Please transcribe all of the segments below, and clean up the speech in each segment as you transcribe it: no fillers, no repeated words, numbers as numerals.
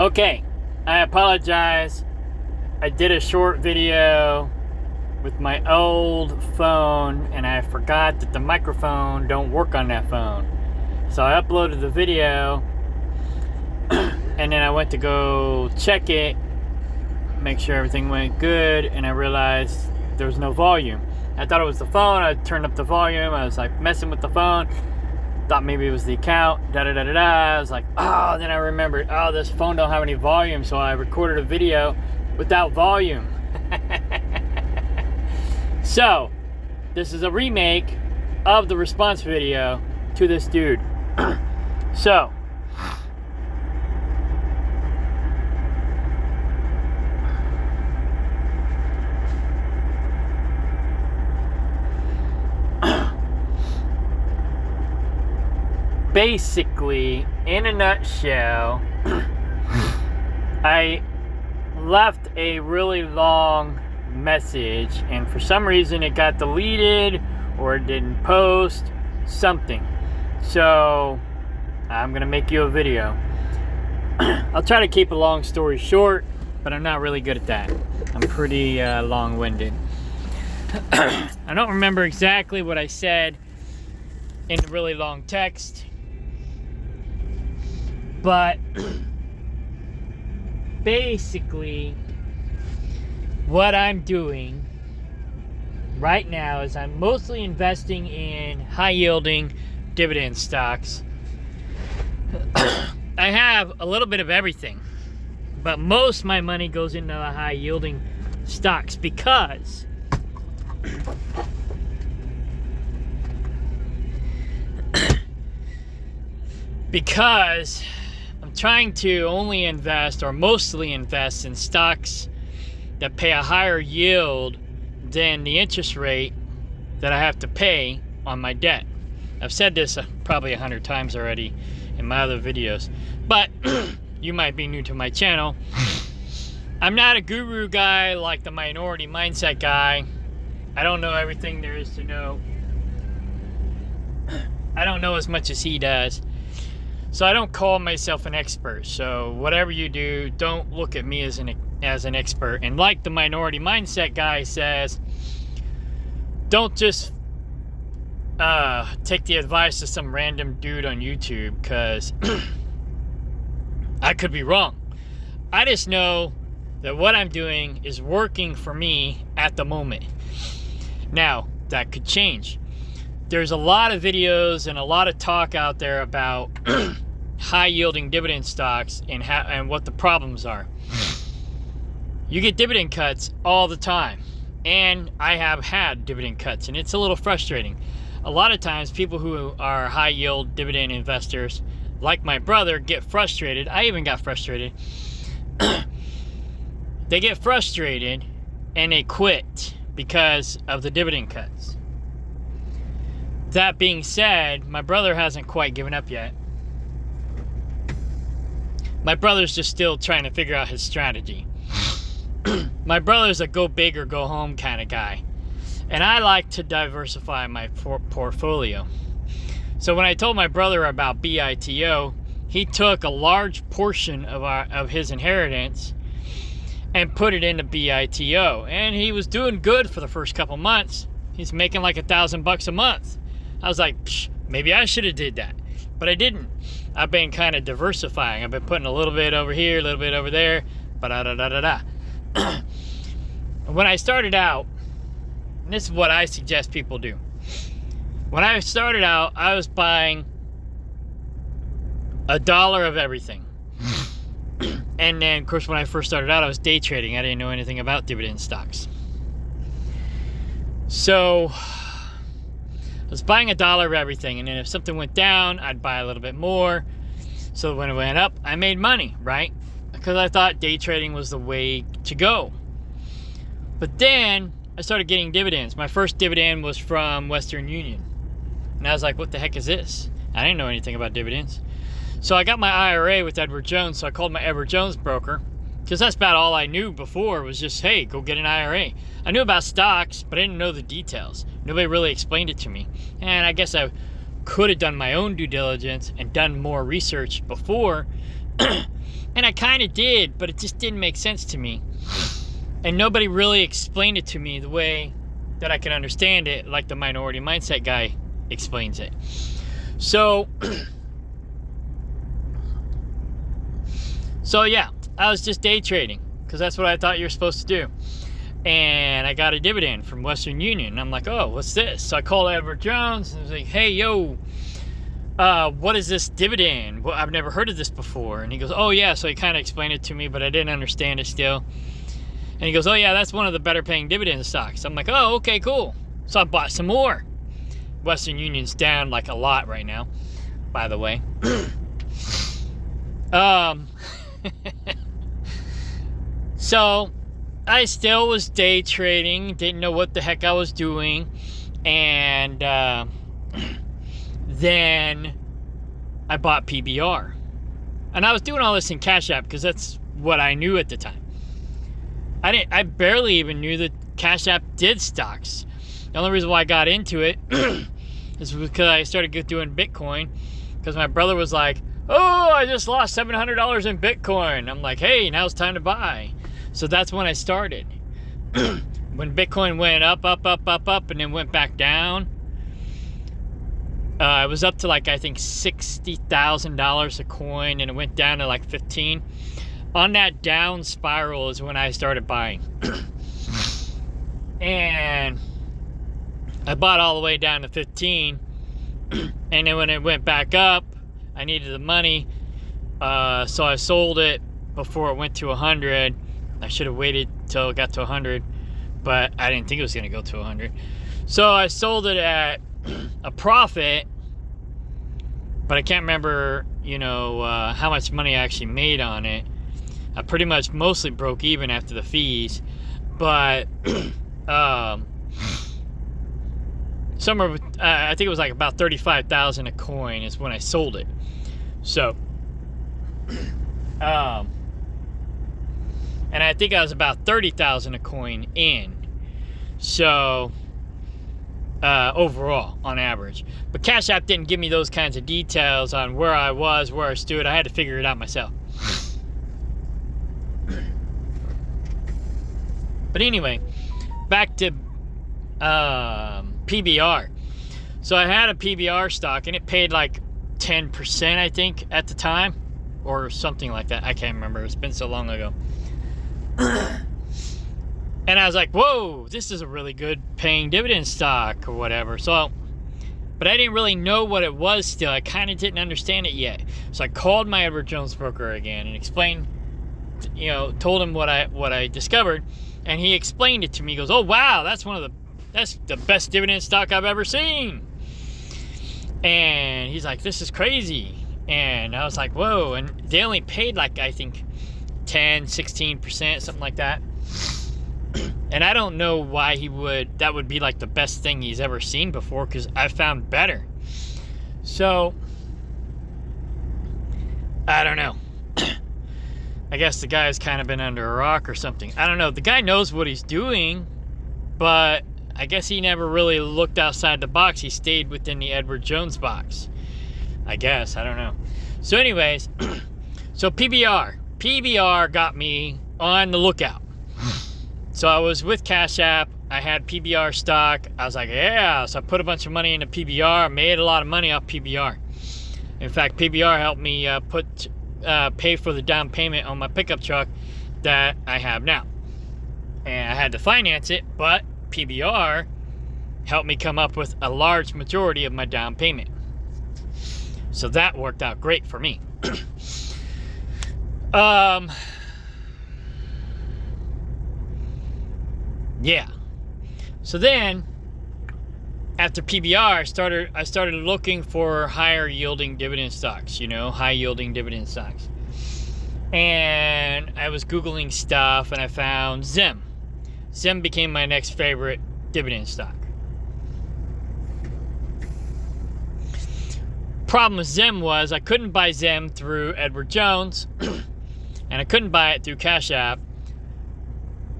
Okay, I apologize. I did a short video with my old phone and I forgot that the microphone don't work on that phone. So I uploaded the video and then I went to go check it, make sure everything went good, and I realized there was no volume. I thought it was the phone. I turned up the volume. I was like messing with the phone. Thought maybe it was the account, da-da-da-da-da. I was like, oh, then I remembered, oh, this phone don't have any volume, so I recorded a video without volume. So, this is a remake of the response video to this dude. So, basically, in a nutshell, I left a really long message and for some reason it got deleted or it didn't post something. So I'm gonna make you a video. I'll try to keep a long story short, but I'm not really good at that. I'm pretty long-winded. I don't remember exactly what I said in the really long text, but basically what I'm doing right now is I'm mostly investing in high-yielding dividend stocks. I have a little bit of everything, but most of my money goes into the high-yielding stocks because I'm trying to only invest or mostly invest in stocks that pay a higher yield than the interest rate that I have to pay on my debt. I've said this probably 100 times already in my other videos, but you might be new to my channel. I'm not a guru guy like the Minority Mindset guy. I don't know everything there is to know. I don't know as much as he does. So I don't call myself an expert. So whatever you do, don't look at me as an expert. And like the Minority Mindset guy says, don't just take the advice of some random dude on YouTube, because I could be wrong. I just know that what I'm doing is working for me at the moment. Now, that could change. There's a lot of videos and a lot of talk out there about high-yielding dividend stocks and what the problems are. You get dividend cuts all the time, and I have had dividend cuts, and it's a little frustrating. A lot of times, people who are high-yield dividend investors, like my brother, get frustrated. I even got frustrated. They get frustrated, and they quit because of the dividend cuts. That being said, my brother hasn't quite given up yet. My brother's just still trying to figure out his strategy. My brother's a go big or go home kind of guy. And I like to diversify my portfolio. So when I told my brother about BITO, he took a large portion of his inheritance and put it into BITO. And he was doing good for the first couple months. He's making like $1,000 a month. I was like, maybe I should have did that. But I didn't. I've been kind of diversifying. I've been putting a little bit over here, a little bit over there. Ba-da-da-da-da-da. When I started out, and this is what I suggest people do. When I started out, I was buying $1 of everything. And then, of course, when I first started out, I was day trading. I didn't know anything about dividend stocks. So I was buying $1 of everything, and then if something went down, I'd buy a little bit more. So when it went up, I made money, right? Because I thought day trading was the way to go. But then I started getting dividends. My first dividend was from Western Union. And I was like, what the heck is this? I didn't know anything about dividends. So I got my IRA with Edward Jones, so I called my Edward Jones broker, because that's about all I knew before was just, hey, go get an IRA. I knew about stocks, but I didn't know the details. Nobody really explained it to me. And I guess I could have done my own due diligence and done more research before, And I kind of did, but it just didn't make sense to me. And nobody really explained it to me the way that I can understand it, like the Minority Mindset guy explains it. So yeah, I was just day trading because that's what I thought you were supposed to do. And I got a dividend from Western Union. And I'm like, oh, what's this? So I called Edward Jones and I was like, hey, yo, what is this dividend? Well, I've never heard of this before. And he goes, oh, yeah. So he kind of explained it to me, but I didn't understand it still. And he goes, oh, yeah, that's one of the better paying dividend stocks. I'm like, oh, okay, cool. So I bought some more. Western Union's down like a lot right now, by the way. So I still was day trading, didn't know what the heck I was doing. And then I bought PBR. And I was doing all this in Cash App because that's what I knew at the time. I barely even knew that Cash App did stocks. The only reason why I got into it is because I started doing Bitcoin. Because my brother was like, oh, I just lost $700 in Bitcoin. I'm like, hey, now it's time to buy. So that's when I started. When Bitcoin went up, and then went back down. It was up to like, I think, $60,000 a coin, and it went down to like 15. On that down spiral is when I started buying. And I bought all the way down to 15. And then when it went back up, I needed the money. So I sold it before it went to 100. I should have waited till it got to 100, but I didn't think it was going to go to 100. So I sold it at a profit, but I can't remember, how much money I actually made on it. I pretty much mostly broke even after the fees, but somewhere, I think it was like about $35,000 a coin is when I sold it. So, and I think I was about $30,000 a coin in. So, overall, on average. But Cash App didn't give me those kinds of details on where I was, where I stood. I had to figure it out myself. But anyway, back to PBR. So I had a PBR stock, and it paid like 10%, I think, at the time. Or something like that. I can't remember. It's been so long ago. And I was like, whoa, this is a really good paying dividend stock or whatever. So, but I didn't really know what it was still. I kind of didn't understand it yet. So I called my Edward Jones broker again and explained, told him what I discovered. And he explained it to me. He goes, oh, wow, that's the best dividend stock I've ever seen. And he's like, this is crazy. And I was like, whoa. And they only paid like, I think, 10, 16%, something like that. And I don't know why that would be like the best thing he's ever seen before, because I found better. So, I don't know. I guess the guy's kind of been under a rock or something. I don't know. The guy knows what he's doing, but I guess he never really looked outside the box. He stayed within the Edward Jones box. I guess. I don't know. So anyways, so PBR got me on the lookout. So I was with Cash App. I had PBR stock. I was like, yeah. So I put a bunch of money into PBR. Made a lot of money off PBR. In fact, PBR helped me pay for the down payment on my pickup truck that I have now. And I had to finance it, but PBR helped me come up with a large majority of my down payment. So that worked out great for me. Yeah. So then, after PBR, I started looking for higher yielding dividend stocks, high yielding dividend stocks. And I was Googling stuff, and I found Zim. Zim became my next favorite dividend stock. Problem with Zim was I couldn't buy Zim through Edward Jones, and I couldn't buy it through Cash App.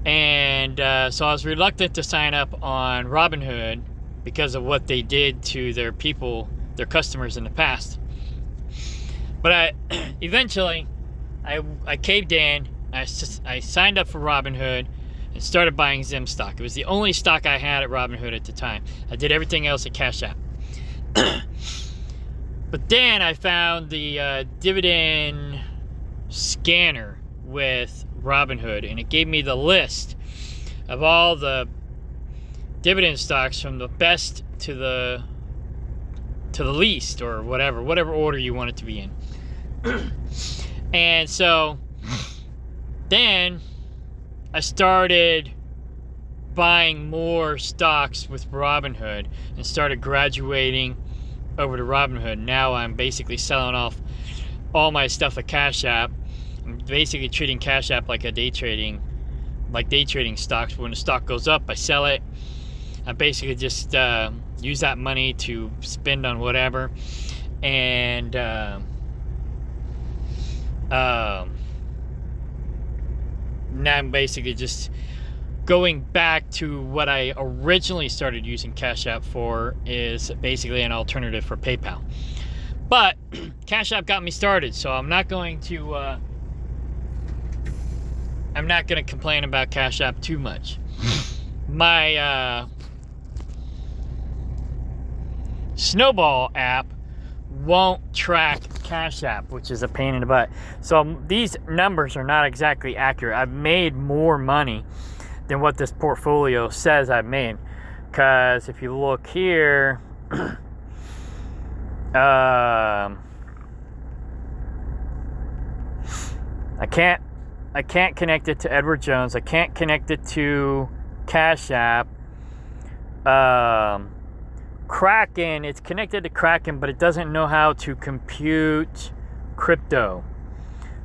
And so I was reluctant to sign up on Robinhood because of what they did to their customers in the past. But eventually, I caved in. I signed up for Robinhood and started buying Zim stock. It was the only stock I had at Robinhood at the time. I did everything else at Cash App. But then I found the dividend scanner with Robinhood, and it gave me the list of all the dividend stocks from the best to the least, or whatever order you want it to be in. And so then I started buying more stocks with Robinhood and started graduating over to Robinhood. Now I'm basically selling off all my stuff at Cash App. I'm basically treating Cash App like day trading stocks. When the stock goes up, I sell it. I basically just use that money to spend on whatever. And now I'm basically just going back to what I originally started using Cash App for, is basically an alternative for PayPal. But Cash App got me started, so I'm not going to complain about Cash App too much. My Snowball app won't track Cash App, which is a pain in the butt. So these numbers are not exactly accurate. I've made more money than what this portfolio says I've made, because if you look here, I can't connect it to Edward Jones. I can't connect it to Cash App. Kraken, it's connected to Kraken, but it doesn't know how to compute crypto.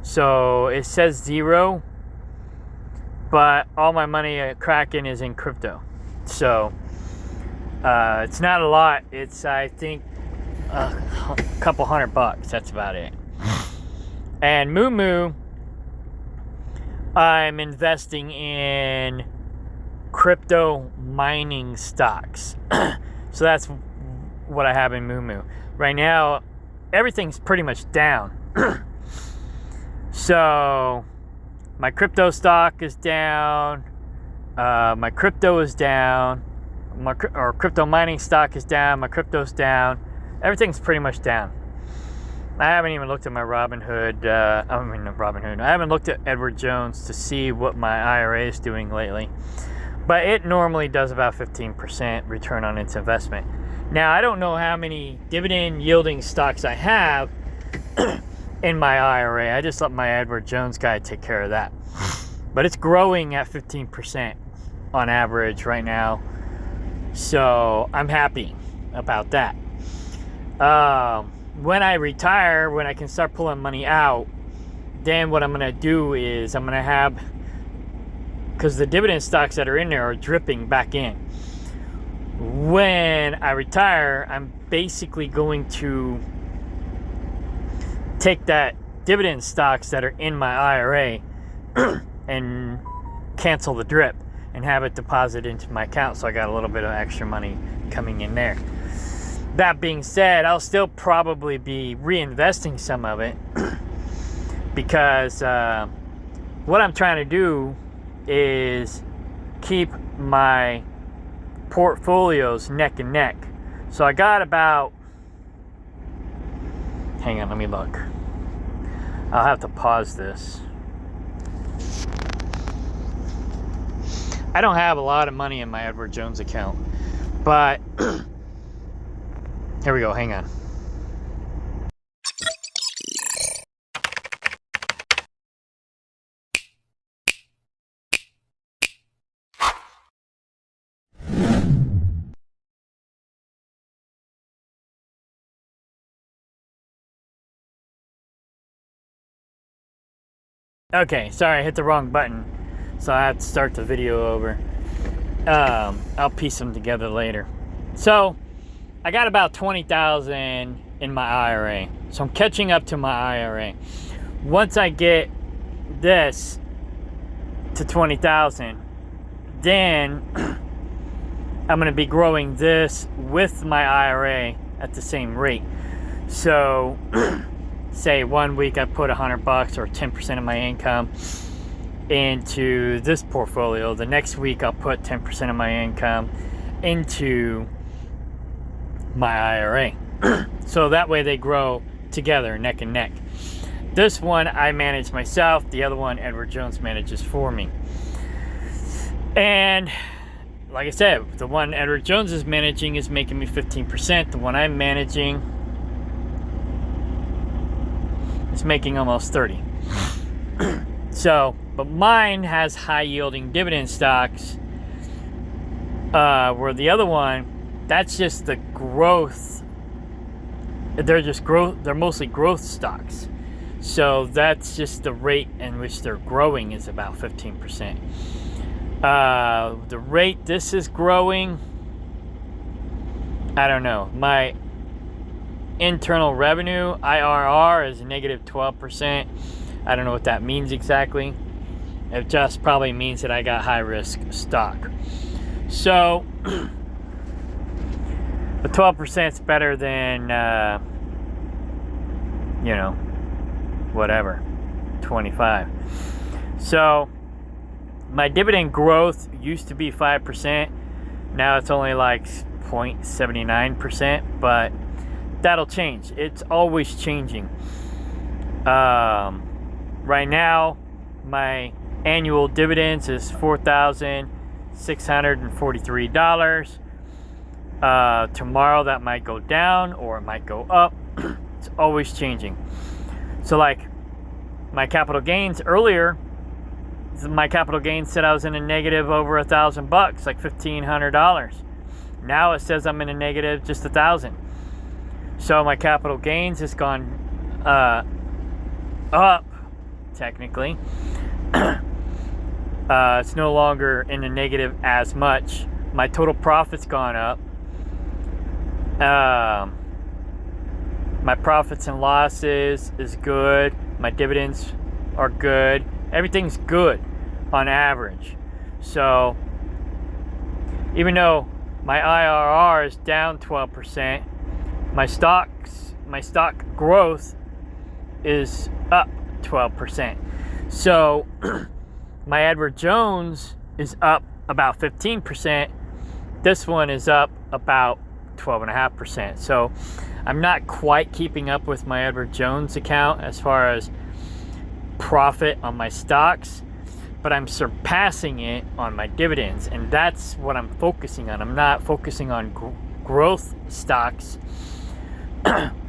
So it says 0, but all my money at Kraken is in crypto. So it's not a lot. It's, I think, a couple $100. That's about it. And Moomoo, I'm investing in crypto mining stocks. So that's what I have in Moomoo. Right now, everything's pretty much down. So my crypto stock is down. My crypto is down. Or crypto mining stock is down. My crypto's down. Everything's pretty much down. I haven't even looked at my Robinhood. I haven't looked at Edward Jones to see what my IRA is doing lately. But it normally does about 15% return on its investment. Now, I don't know how many dividend yielding stocks I have in my IRA. I just let my Edward Jones guy take care of that. But it's growing at 15% on average right now. So I'm happy about that. When I retire, when I can start pulling money out, then what I'm going to do is I'm going to have, because the dividend stocks that are in there are dripping back in. When I retire, I'm basically going to take that dividend stocks that are in my IRA and cancel the drip and have it deposited into my account, so I got a little bit of extra money coming in there. That being said, I'll still probably be reinvesting some of it because what I'm trying to do is keep my portfolios neck and neck. So I got about, hang on, let me look. I'll have to pause this. I don't have a lot of money in my Edward Jones account, but here we go, hang on. Okay, sorry, I hit the wrong button, so I have to start the video over. I'll piece them together later. So I got about 20,000 in my IRA, so I'm catching up to my IRA. Once I get this to 20,000, then I'm going to be growing this with my IRA at the same rate. So say 1 week I put $100 or 10% of my income into this portfolio. The next week I'll put 10% of my income into my IRA. So that way they grow together, neck and neck. This one I manage myself. The other one Edward Jones manages for me. And like I said, the one Edward Jones is managing is making me 15%. The one I'm managing is making almost 30. So, but mine has high yielding dividend stocks, where the other one, that's just the growth. They're just growth. They're mostly growth stocks. So that's just the rate in which they're growing is about 15%. The rate this is growing, I don't know. My internal revenue, IRR, is negative 12%. I don't know what that means exactly. It just probably means that I got high risk stock. So the 12% is better than, whatever, 25. So my dividend growth used to be 5%. Now it's only like 0.79%, but that'll change. It's always changing. Right now, my annual dividends is $4,643. Tomorrow that might go down or it might go up. It's always changing. So like my capital gains earlier, my capital gains said I was in a negative over $1,000, like $1,500. Now it says I'm in a negative just $1,000. So my capital gains has gone up, technically. It's no longer in the negative as much. My total profit's gone up. My profits and losses is good. My dividends are good. Everything's good on average. So even though my IRR is down 12%, my stock growth is up 12%. So my Edward Jones is up about 15%. This one is up about 12.5%. So I'm not quite keeping up with my Edward Jones account as far as profit on my stocks, but I'm surpassing it on my dividends, and that's what I'm focusing on. I'm not focusing on growth stocks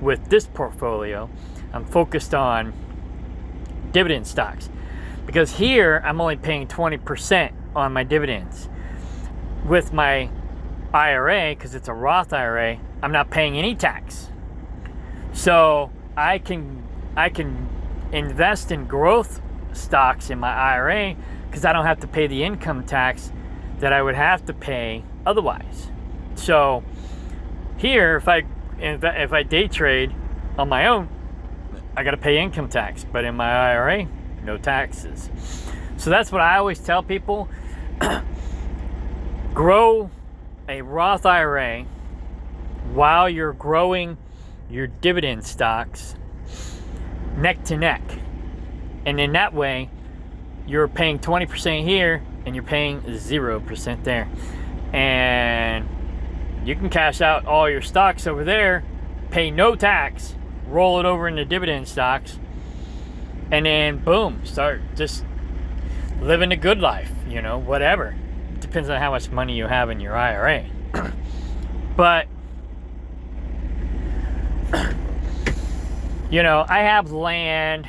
with this portfolio. I'm focused on dividend stocks, because here I'm only paying 20% on my dividends. With my IRA, because it's a Roth IRA, I'm not paying any tax. So I can invest in growth stocks in my IRA because I don't have to pay the income tax that I would have to pay otherwise. So here, if I day trade on my own, I got to pay income tax, but in my IRA, no taxes. So that's what I always tell people. Grow a Roth IRA while you're growing your dividend stocks neck to neck. And in that way, you're paying 20% here and you're paying 0% there. And you can cash out all your stocks over there, pay no tax, roll it over into dividend stocks, and then boom, start just living a good life, whatever. Depends on how much money you have in your IRA. But I have land,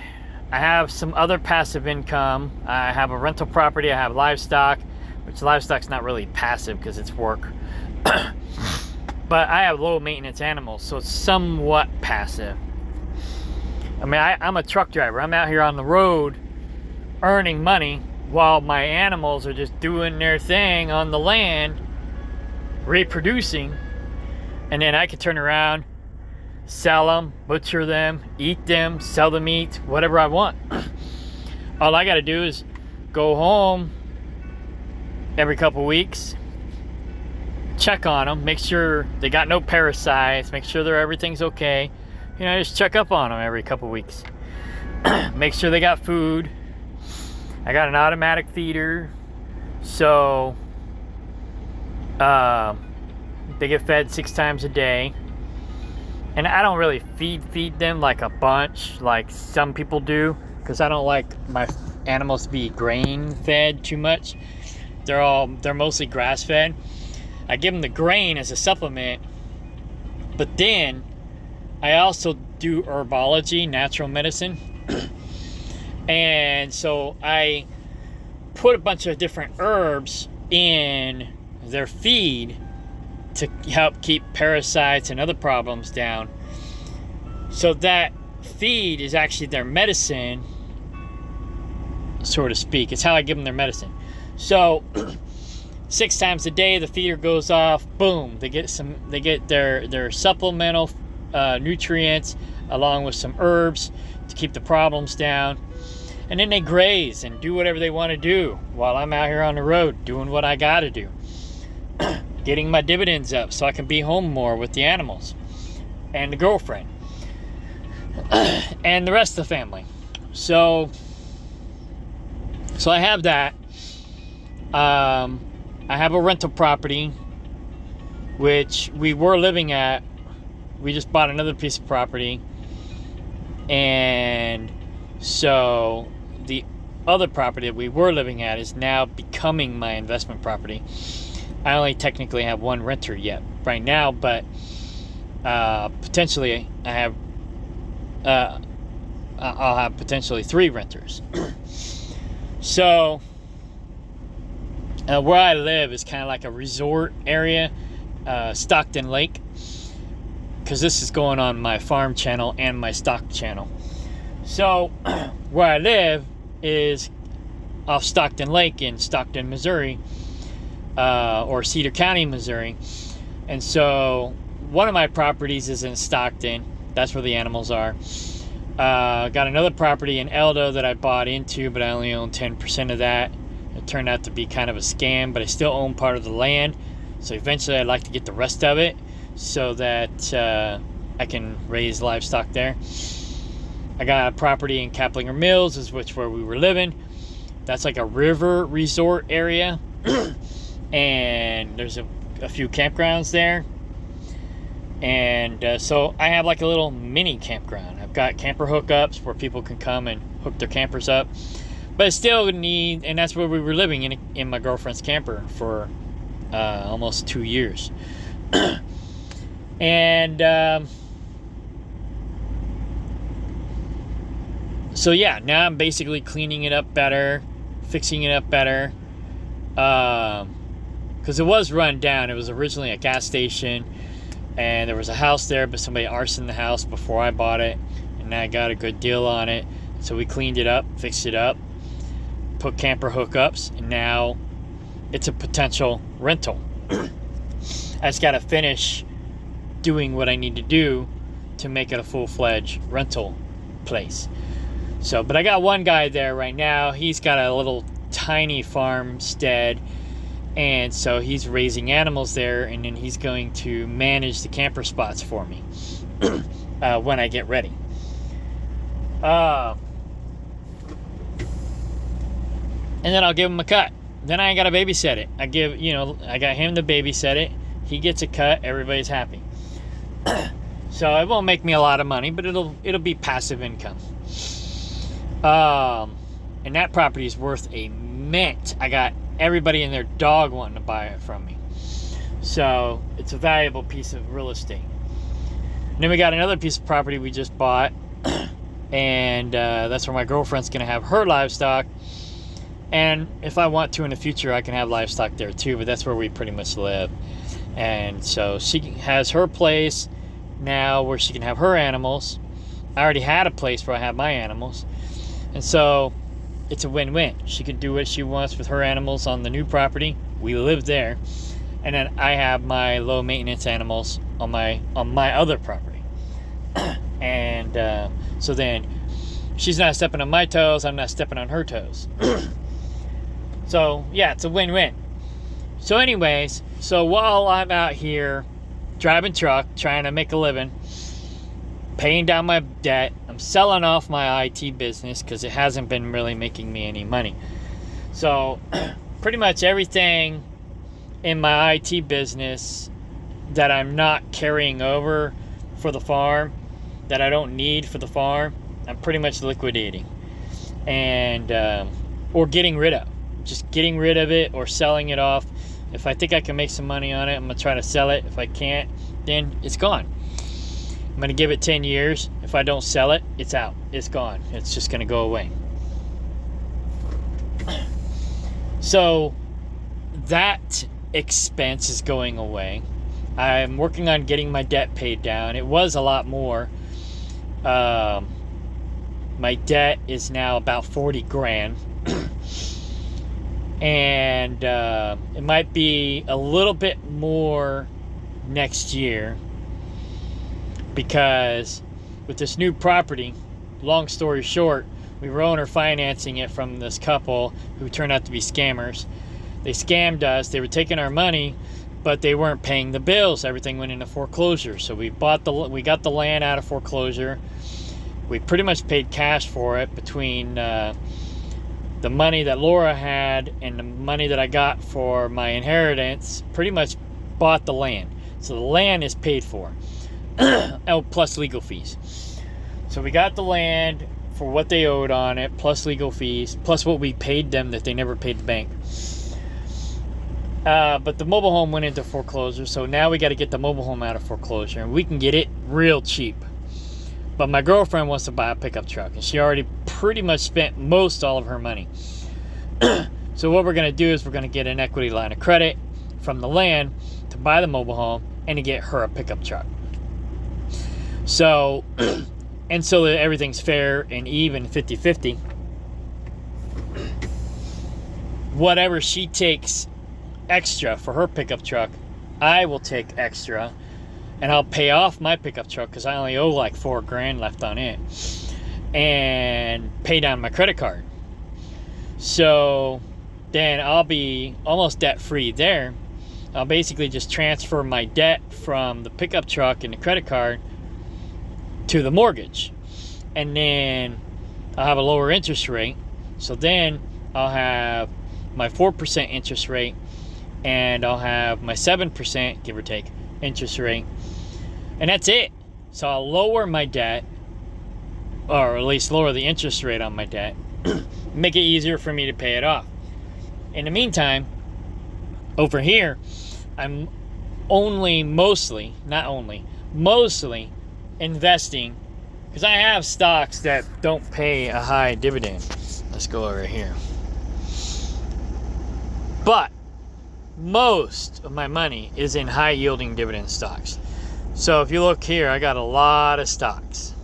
I have some other passive income, I have a rental property, I have livestock, which livestock's not really passive because it's work. But I have low maintenance animals, so it's somewhat passive. I mean, I'm a truck driver. I'm out here on the road earning money while my animals are just doing their thing on the land, reproducing. And then I can turn around, sell them, butcher them, eat them, sell the meat, whatever I want. All I got to do is go home every couple weeks, check on them, make sure they got no parasites, make sure everything's okay, I just check up on them every couple weeks. Make sure they got food. I got an automatic feeder, so they get fed 6 times a day. And I don't really feed them like a bunch like some people do, because I don't like my animals to be grain fed too much. They're mostly grass fed. I give them the grain as a supplement, but then I also do herbology, natural medicine. And so I put a bunch of different herbs in their feed to help keep parasites and other problems down. So that feed is actually their medicine, so to speak. It's how I give them their medicine. So 6 times a day the feeder goes off, boom, they get their supplemental nutrients along with some herbs to keep the problems down. And then they graze and do whatever they want to do while I'm out here on the road doing what I gotta do. Getting my dividends up so I can be home more with the animals and the girlfriend and the rest of the family. So I have that. I have a rental property which we were living at. We just bought another piece of property, and so the other property that we were living at is now becoming my investment property. I only technically have one renter yet right now, but potentially I'll have potentially 3 renters. So where I live is kind of like a resort area, Stockton Lake, because this is going on my farm channel and my stock channel. So where I live is off Stockton Lake in Stockton, Missouri, or Cedar County, Missouri. And so one of my properties is in Stockton. That's where the animals are. Got another property in Eldo that I bought into, but I only own 10% of that. It turned out to be kind of a scam, but I still own part of the land. So eventually I'd like to get the rest of it so that I can raise livestock there. I got a property in Kaplinger Mills, is where we were living. That's like a river resort area. And there's a few campgrounds there. And so I have like a little mini campground. I've got camper hookups where people can come and hook their campers up. But I still need, and that's where we were living in my girlfriend's camper for almost 2 years. And so yeah, now I'm basically cleaning it up better, fixing it up better. Because it was run down. It was originally a gas station, and there was a house there, but somebody arsoned the house before I bought it, and I got a good deal on it. So we cleaned it up, fixed it up, put camper hookups, and now it's a potential rental. I just got to finish doing what I need to do to make it a full-fledged rental place. So, but I got one guy there right now. He's got a little tiny farmstead, and so he's raising animals there, and then he's going to manage the camper spots for me when I get ready. And then I'll give him a cut. Then I ain't gotta babysit it. I got him to babysit it. He gets a cut. Everybody's happy. So it won't make me a lot of money, but it'll be passive income. And that property is worth a mint. I got everybody and their dog wanting to buy it from me. So it's a valuable piece of real estate. And then we got another piece of property we just bought, and that's where my girlfriend's gonna have her livestock. And if I want to in the future, I can have livestock there too, but that's where we pretty much live. And so she has her place now where she can have her animals. I already had a place where I have my animals. And so it's a win-win. She can do what she wants with her animals on the new property. We live there. And then I have my low maintenance animals on my other property. And so then she's not stepping on my toes, I'm not stepping on her toes. So yeah, it's a win-win. So anyways, so while I'm out here driving truck, trying to make a living, paying down my debt. I'm selling off my IT business because it hasn't been really making me any money. So pretty much everything in my IT business that I'm not carrying over for the farm, that I don't need for the farm, I'm pretty much liquidating and or getting rid of. Just getting rid of it or selling it off. If I think I can make some money on it, I'm going to try to sell it. If I can't, then it's gone. I'm going to give it 10 years. If I don't sell it, it's out. It's gone. It's just going to go away. So that expense is going away. I'm working on getting my debt paid down. It was a lot more. My debt is now about 40 grand. And it might be a little bit more next year, because with this new property, long story short, we were owner financing it from this couple who turned out to be scammers. They scammed us. They were taking our money, but they weren't paying the bills. Everything went into foreclosure. So we got the land out of foreclosure. We pretty much paid cash for it between the money that Laura had and the money that I got for my inheritance. Pretty much bought the land. So the land is paid for. Oh, plus legal fees. So we got the land for what they owed on it, plus legal fees, plus what we paid them that they never paid the bank. But the mobile home went into foreclosure, so now we got to get the mobile home out of foreclosure, and we can get it real cheap. But my girlfriend wants to buy a pickup truck, and she already pretty much spent all of her money. So what we're going to do is we're going to get an equity line of credit from the land to buy the mobile home and to get her a pickup truck. So, and so that everything's fair and even, 50-50. Whatever she takes extra for her pickup truck, I will take extra, and I'll pay off my pickup truck because I only owe like $4 grand left on it, and pay down my credit card. So then I'll be almost debt free there. I'll basically just transfer my debt from the pickup truck and the credit card to the mortgage, and then I'll have a lower interest rate. So then I'll have my 4% interest rate, and I'll have my 7%, give or take, interest rate, and that's it. So I'll lower my debt, or at least lower the interest rate on my debt, make it easier for me to pay it off. In the meantime, over here, I'm mostly investing, because I have stocks that don't pay a high dividend. Let's go over here. But most of my money is in high yielding dividend stocks. So if you look here, I got a lot of stocks.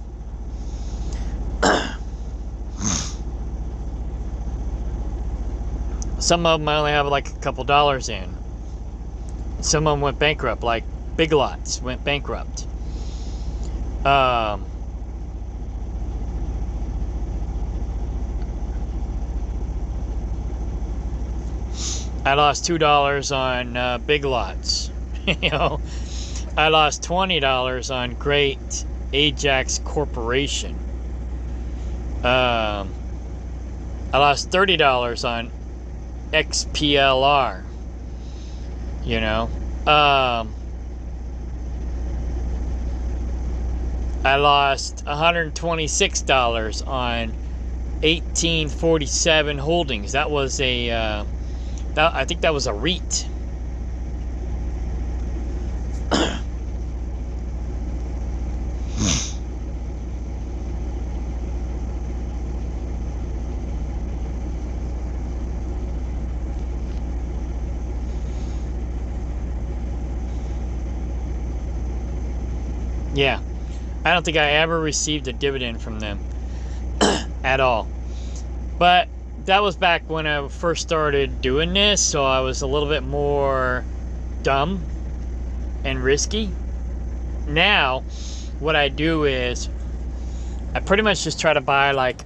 Some of them I only have like a couple dollars in. Some of them went bankrupt, like Big Lots went bankrupt. I lost $2 on Big Lots. You know, I lost $20 on Great Ajax Corporation. I lost $30 on XPLR. You know, I lost $126 on 1847 Holdings. That was I think that was a REIT. Yeah, I don't think I ever received a dividend from them at all. But that was back when I first started doing this, so I was a little bit more dumb and risky. Now, what I do is I pretty much just try to buy, like,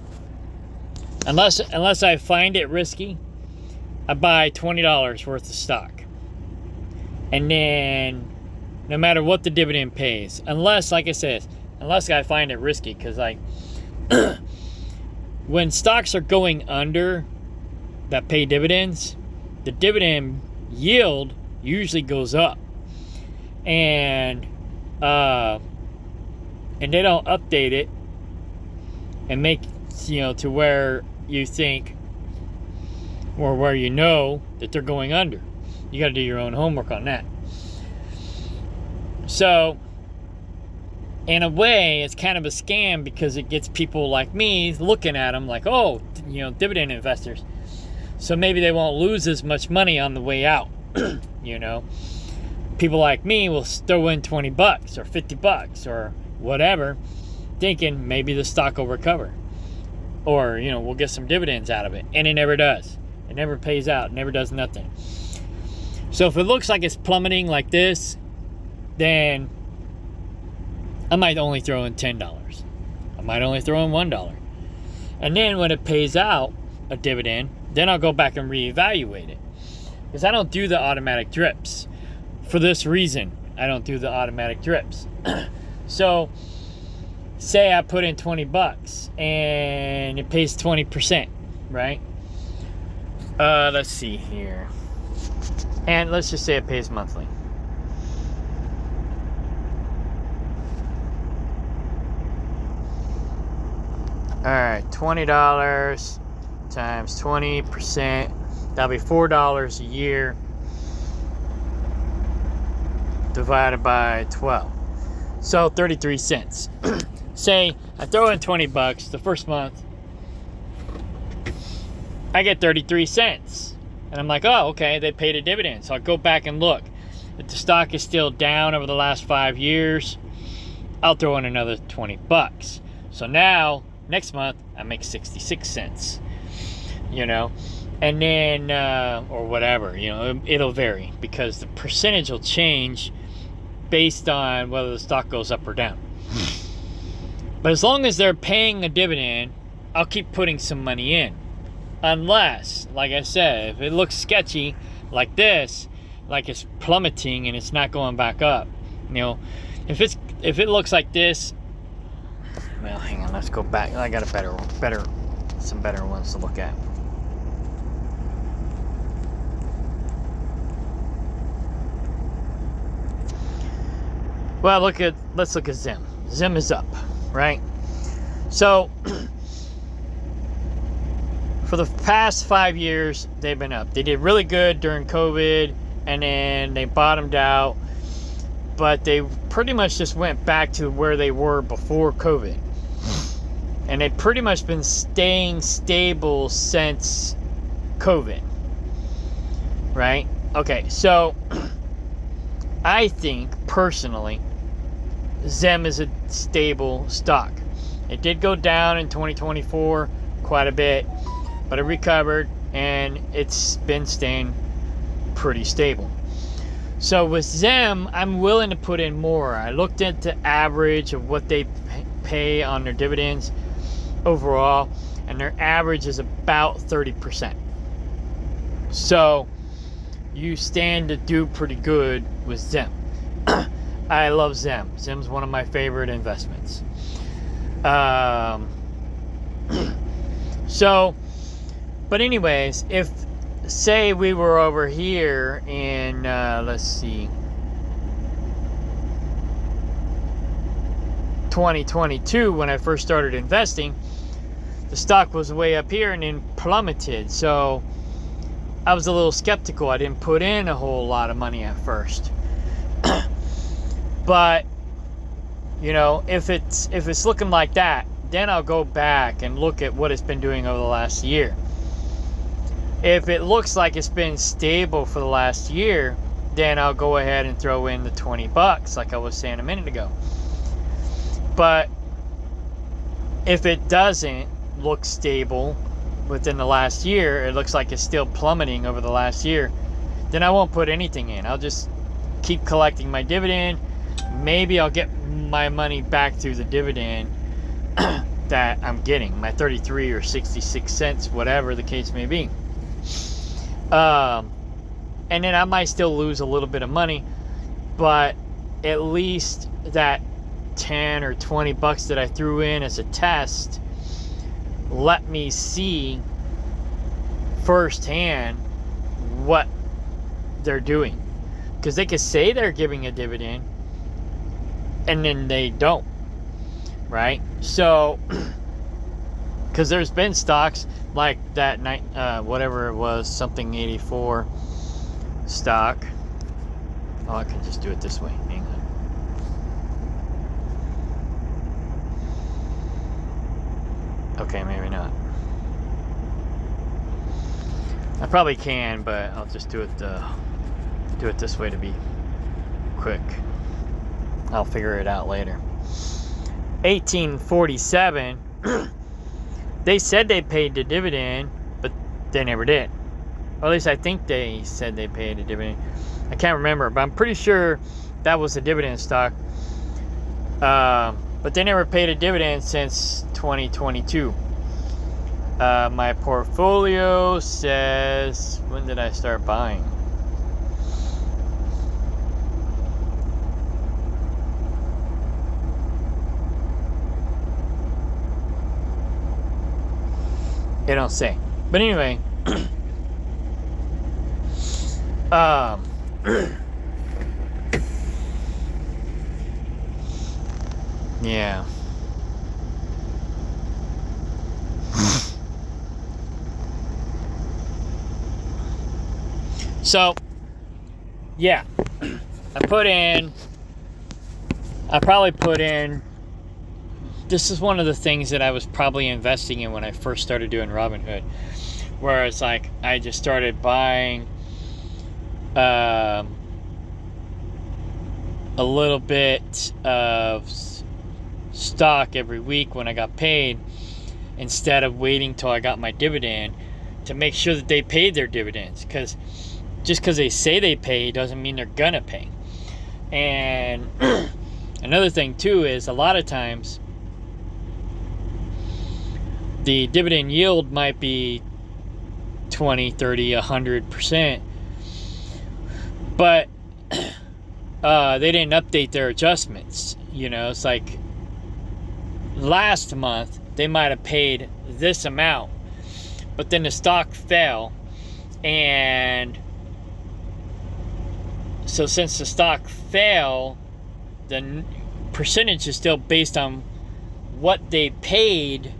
unless I find it risky, I buy $20 worth of stock. And then no matter what the dividend pays, unless, like I said, unless I find it risky, because like when stocks are going under that pay dividends, the dividend yield usually goes up, and they don't update it and make to where you think or where that they're going under. You got to do your own homework on that. So in a way, it's kind of a scam, because it gets people like me looking at them like, oh, dividend investors. So maybe they won't lose as much money on the way out. People like me will throw in $20 or $50 or whatever, thinking maybe the stock will recover, or we'll get some dividends out of it, and it never does. It never pays out. It never does nothing. So if it looks like it's plummeting like this, then I might only throw in $10. I might only throw in $1. And then when it pays out a dividend, then I'll go back and reevaluate it. Because I don't do the automatic drips. For this reason, I don't do the automatic drips. So, say I put in $20 and it pays 20%, right? Let's see here. And let's just say it pays monthly. Alright, $20 times 20%. That'll be $4 a year divided by 12. So 33 cents. Say I throw in $20 the first month, I get 33 cents. And I'm like, oh, okay, they paid a dividend. So I'll go back and look. If the stock is still down over the last 5 years, I'll throw in another $20. So now, next month, I make 66 cents. And then, or whatever, it'll vary, because the percentage will change based on whether the stock goes up or down. But as long as they're paying a dividend, I'll keep putting some money in. Unless, like I said, if it looks sketchy like this, like it's plummeting and it's not going back up, if it looks like this, well, hang on, let's go back. I got some better ones to look at. Well, let's look at Zim. Zim is up, right? So for the past 5 years, they've been up. They did really good during COVID, and then they bottomed out, but they pretty much just went back to where they were before COVID. And they've pretty much been staying stable since COVID, right? Okay, so I think, personally, Zim is a stable stock. It did go down in 2024 quite a bit, but it recovered, and it's been staying pretty stable. So with Zim, I'm willing to put in more. I looked at the average of what they pay on their dividends overall, and their average is about 30%. So you stand to do pretty good with Zim. I love Zim. Zim's one of my favorite investments. But anyways, if, say we were over here in, let's see, 2022, when I first started investing, the stock was way up here and then plummeted. So I was a little skeptical. I didn't put in a whole lot of money at first. But, if it's looking like that, then I'll go back and look at what it's been doing over the last year. If it looks like it's been stable for the last year, then I'll go ahead and throw in the $20, like I was saying a minute ago. But if it doesn't look stable within the last year, it looks like it's still plummeting over the last year, then I won't put anything in. I'll just keep collecting my dividend. Maybe I'll get my money back through the dividend that I'm getting, my 33 or 66 cents, whatever the case may be. And then I might still lose a little bit of money, but at least that 10 or 20 bucks that I threw in as a test let me see firsthand what they're doing. Because they could say they're giving a dividend and then they don't, right? So, because there's been stocks like that night, whatever it was, something 84 stock. Oh, I can just do it this way. Hang on. Okay, maybe not. I probably can, but I'll just do it this way to be quick. I'll figure it out later. 1847. They said they paid the dividend, but they never did. Or at least I think they said they paid a dividend. I can't remember, but I'm pretty sure that was a dividend stock. But they never paid a dividend since 2022. My portfolio says, when did I start buying? It don't say. But anyway, yeah. So, yeah, I probably put in, this is one of the things that I was probably investing in when I first started doing Robinhood, where it's like, I just started buying a little bit of stock every week when I got paid, instead of waiting till I got my dividend to make sure that they paid their dividends. Because just because they say they pay doesn't mean they're gonna pay. And another thing too is, a lot of times the dividend yield might be 20, 30, 100%, but they didn't update their adjustments. You know, it's like last month they might have paid this amount, but then the stock fell, and so since the stock fell, the percentage is still based on what they paid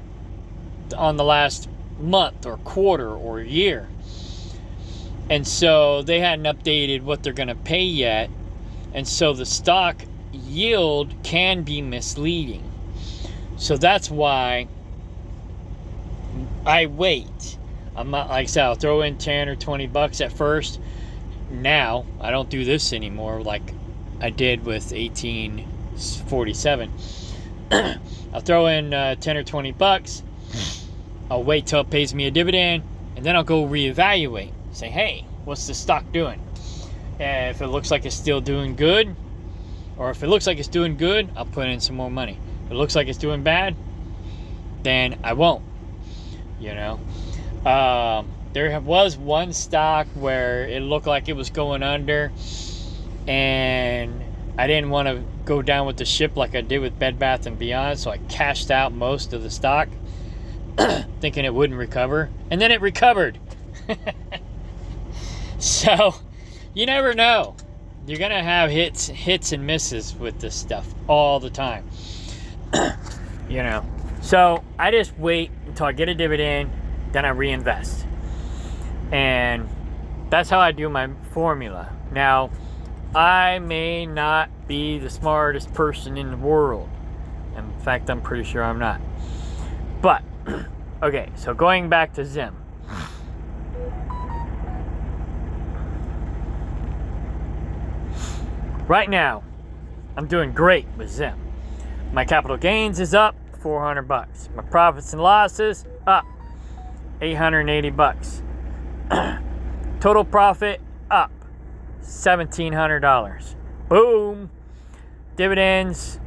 on the last month or quarter or year. And so they hadn't updated what they're going to pay yet. And so the stock yield can be misleading. So that's why I wait. I'm not, like I said, I'll throw in 10 or 20 bucks at first. Now, I don't do this anymore like I did with 1847. I'll throw in 10 or 20 bucks. I'll wait till it pays me a dividend, and then I'll go reevaluate. Say, hey, what's the stock doing? And if it looks like it's still doing good, or if it looks like it's doing good, I'll put in some more money. If it looks like it's doing bad, then I won't. You know? There was one stock where it looked like it was going under, and I didn't want to go down with the ship like I did with Bed Bath & Beyond, so I cashed out most of the stock, thinking it wouldn't recover, and then it recovered. So, you never know. You're going to have hits and misses with this stuff all the time. You know. So, I just wait until I get a dividend, then I reinvest. And that's how I do my formula. Now, I may not be the smartest person in the world. In fact, I'm pretty sure I'm not. But, okay, so going back to Zim. Right now, I'm doing great with Zim. My capital gains is up 400 bucks. My profits and losses up 880 bucks. Total profit up $1,700. Boom. Dividends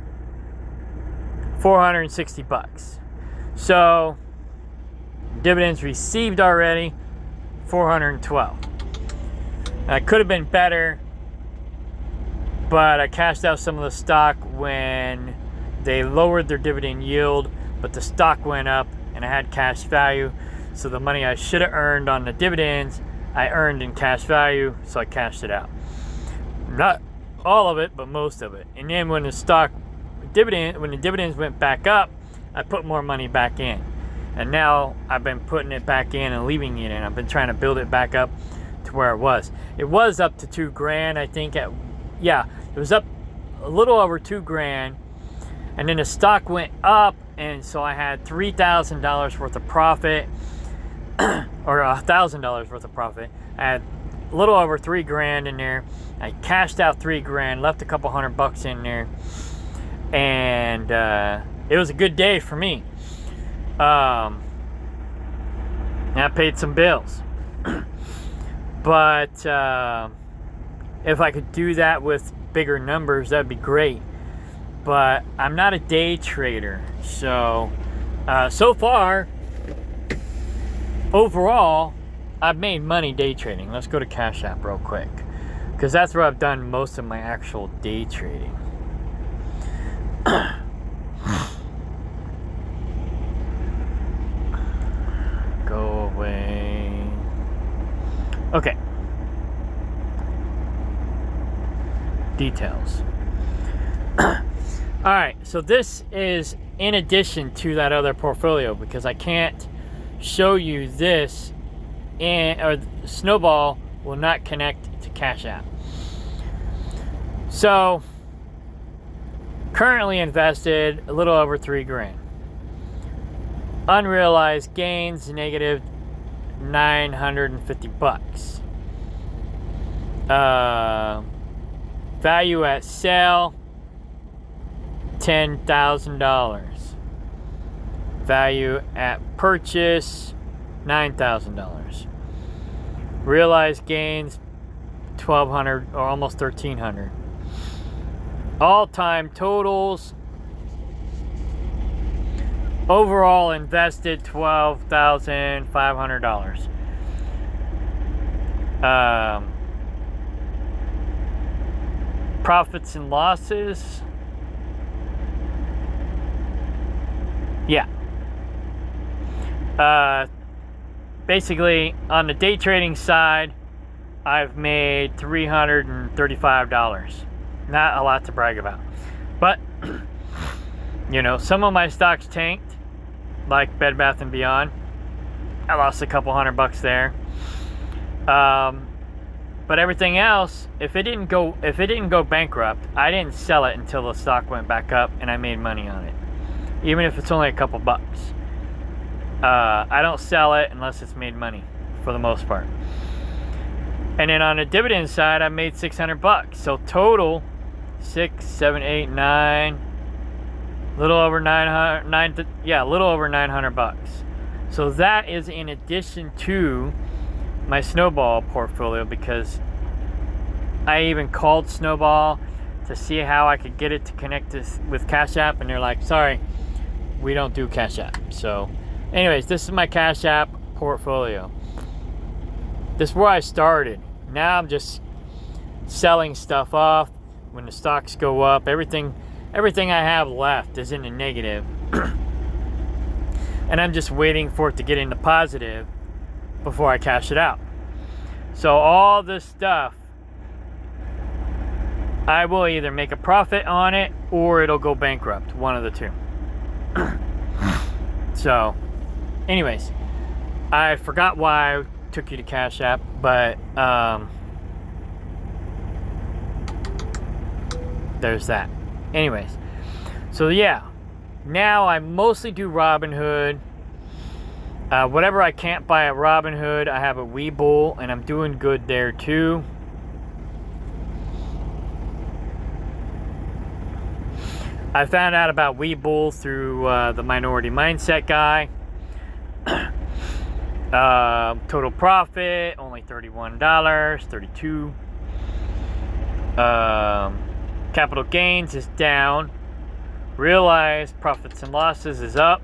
460 bucks. So dividends received already 412. I could have been better, but I cashed out some of the stock when they lowered their dividend yield, but the stock went up and I had cash value. So the money I should have earned on the dividends, I earned in cash value, so I cashed it out. Not all of it, but most of it. And then when the dividends went back up, I put more money back in. And now I've been putting it back in and leaving it in. I've been trying to build it back up to where it was. It was up to $2,000, I think. It was up a little over $2,000. And then the stock went up, and so I had $3,000 worth of profit, or $1,000 worth of profit. I had a little over $3,000 in there. I cashed out $3,000, left a couple $100 in there, and it was a good day for me. And I paid some bills. But if I could do that with bigger numbers, that'd be great. But I'm not a day trader, so far, overall, I've made money day trading. Let's go to Cash App real quick, because that's where I've done most of my actual day trading. Go away. Okay. Details. Alright, so this is in addition to that other portfolio, because I can't show you this, or Snowball will not connect to Cash App. So, currently invested a little over $3,000. Unrealized gains, negative $950. Value at sale, $10,000. Value at purchase, $9,000. Realized gains, $1,200 or almost $1,300. All-time totals. Overall invested $12,500. Profits and losses. Yeah. Basically, on the day trading side, I've made $335. Not a lot to brag about. But, you know, some of my stocks tanked, like Bed Bath & Beyond. I lost a couple $100 there. But everything else, if it didn't go bankrupt, I didn't sell it until the stock went back up and I made money on it. Even if it's only a couple bucks. I don't sell it unless it's made money, for the most part. And then on the dividend side, I made $600. So total, 6, 7, 8, 9, little over $900. Yeah, a little over $900. So that is in addition to my Snowball portfolio, because I even called Snowball to see how I could get it to connect with Cash App, and they're like, sorry, we don't do Cash App. So anyways, this is my Cash App portfolio. This is where I started. Now I'm just selling stuff off when the stocks go up. Everything I have left is in the negative. And I'm just waiting for it to get into positive before I cash it out. So all this stuff, I will either make a profit on it or it'll go bankrupt. One of the two. So, anyways, I forgot why I took you to Cash App, but there's that. Anyways, so yeah, now I mostly do Robinhood. Whatever I can't buy at Robinhood, I have a Webull, and I'm doing good there too. I found out about Webull through the Minority Mindset guy. Total profit, only $31, $32. Capital gains is down. Realized profits and losses is up.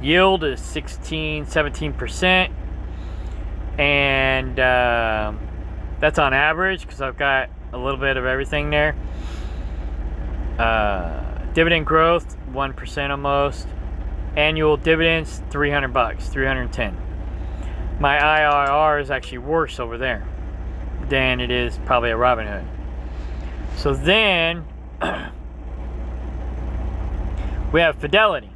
Yield is 17%. And that's on average, because I've got a little bit of everything there. Dividend growth, 1% almost. Annual dividends, $300, 310. My IRR is actually worse over there than it is probably at Robinhood. So then we have Fidelity.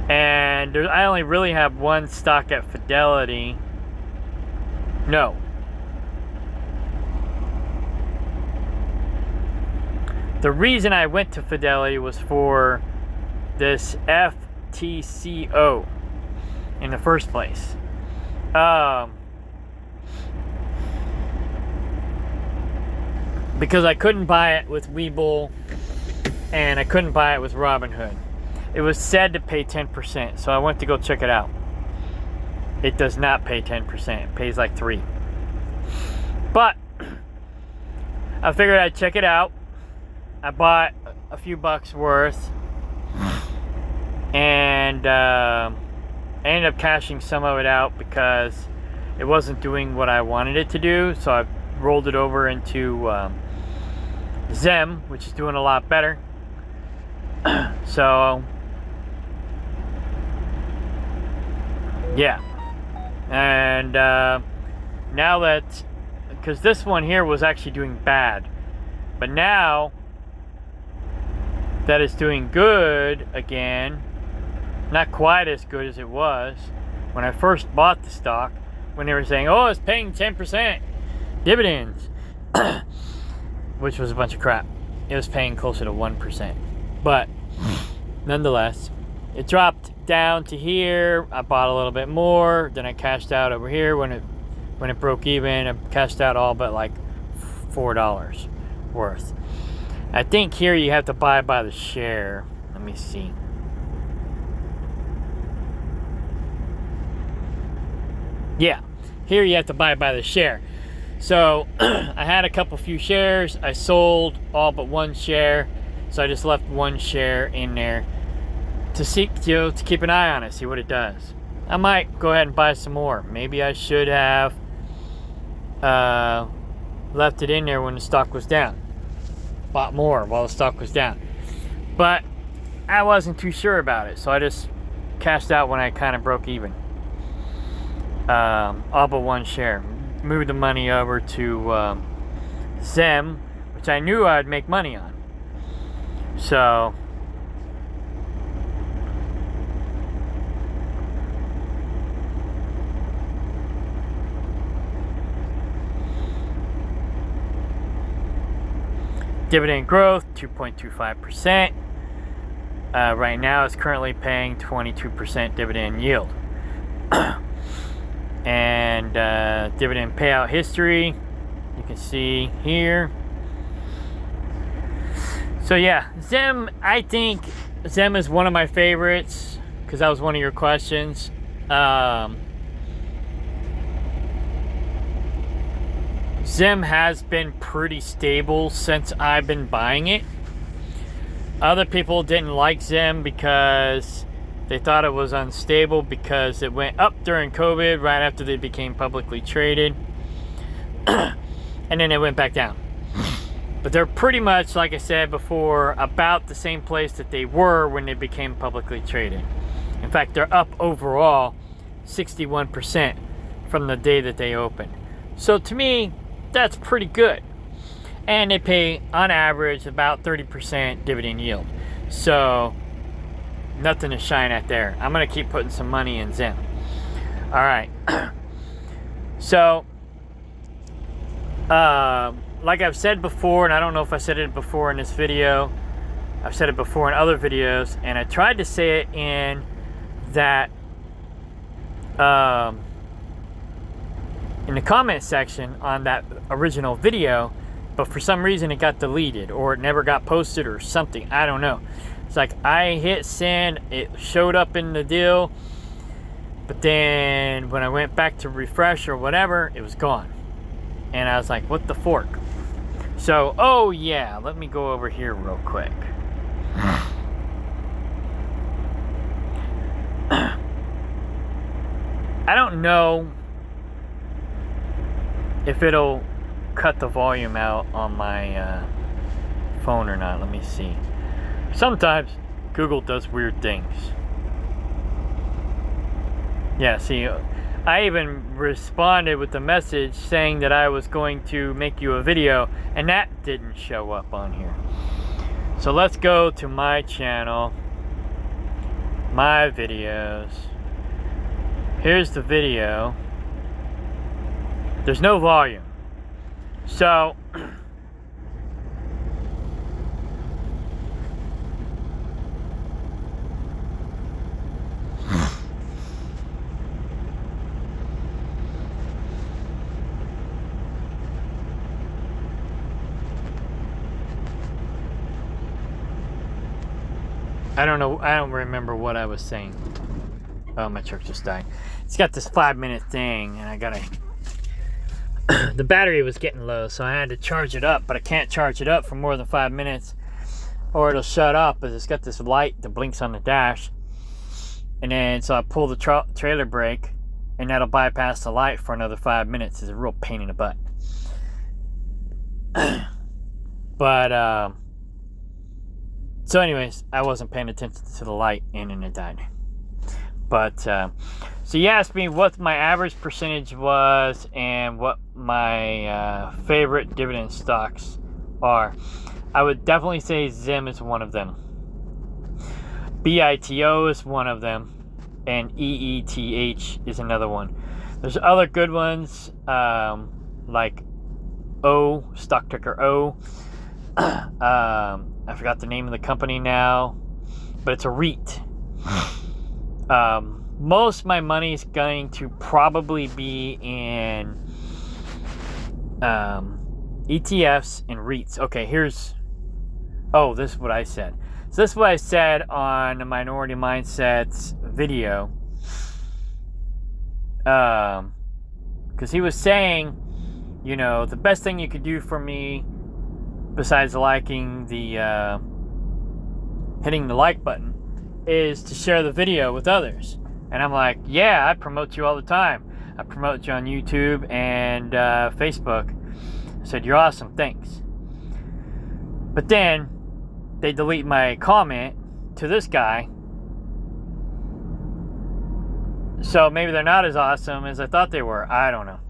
And I only really have one stock at Fidelity. No. The reason I went to Fidelity was for this FTCO in the first place. Because I couldn't buy it with Webull and I couldn't buy it with Robinhood. It was said to pay 10%, so I went to go check it out. It does not pay 10%. It pays like 3%. But I figured I'd check it out. I bought a few bucks worth, and I ended up cashing some of it out because it wasn't doing what I wanted it to do. So I rolled it over into Zem, which is doing a lot better. So yeah, and now that, because this one here was actually doing bad, but now that it's doing good again, not quite as good as it was when I first bought the stock, when they were saying, oh, it's paying 10% dividends, which was a bunch of crap. It was paying closer to 1%. But nonetheless, it dropped down to here. I bought a little bit more, then I cashed out over here when it broke even. I cashed out all but like $4 worth. I think here you have to buy by the share. Let me see. Yeah, here you have to buy by the share. So I had a few shares. I sold all but one share. So I just left one share in there to see, to keep an eye on it, see what it does. I might go ahead and buy some more. Maybe I should have left it in there when the stock was down. Bought more while the stock was down. But I wasn't too sure about it, so I just cashed out when I kind of broke even. All but one share. Moved the money over to Zem, which I knew I'd make money on. So dividend growth, 2.25%. Right now it's currently paying 22% dividend yield. And dividend payout history, you can see here. So yeah, Zem, I think Zem is one of my favorites because that was one of your questions. Zem has been pretty stable since I've been buying it. Other people didn't like Zem because they thought it was unstable because it went up during COVID right after they became publicly traded. And then it went back down. But they're pretty much, like I said before, about the same place that they were when they became publicly traded. In fact, they're up overall 61% from the day that they opened. So to me, that's pretty good. And they pay, on average, about 30% dividend yield. So nothing to shine at there. I'm going to keep putting some money in Zem. All right. So, like I've said before, and I don't know if I said it before in this video, I've said it before in other videos, and I tried to say it in that, in the comment section on that original video, but for some reason it got deleted or it never got posted or something. I don't know. It's like I hit send, it showed up in the deal, but then when I went back to refresh or whatever, it was gone. And I was like, what the fork? So, oh yeah, let me go over here real quick. I don't know if it'll cut the volume out on my phone or not. Let me see. Sometimes Google does weird things. Yeah, see, I even responded with a message saying that I was going to make you a video, and that didn't show up on here. So let's go to my channel, my videos. Here's the video. There's no volume. So I don't know, I don't remember what I was saying. Oh, my truck just died. It's got this 5-minute thing, and I gotta... the battery was getting low, so I had to charge it up, but I can't charge it up for more than 5 minutes, or it'll shut off, because it's got this light that blinks on the dash. And then, so I pull the trailer brake, and that'll bypass the light for another 5 minutes. It's a real pain in the butt. But, so anyways, I wasn't paying attention to the light, and then it died. But, so you asked me what my average percentage was and what my favorite dividend stocks are. I would definitely say Zim is one of them. BITO is one of them. And EETH is another one. There's other good ones, like O, stock ticker O. I forgot the name of the company now, but it's a REIT. Most of my money is going to probably be in ETFs and REITs. Okay, here's... Oh, this is what I said. So this is what I said on the Minority Mindsets video. Because he was saying, you know, the best thing you could do for me, besides liking the... hitting the like button, is to share the video with others. And I'm like, yeah, I promote you all the time. I promote you on YouTube and Facebook. I said, you're awesome, thanks. But then they delete my comment to this guy. So maybe they're not as awesome as I thought they were. I don't know.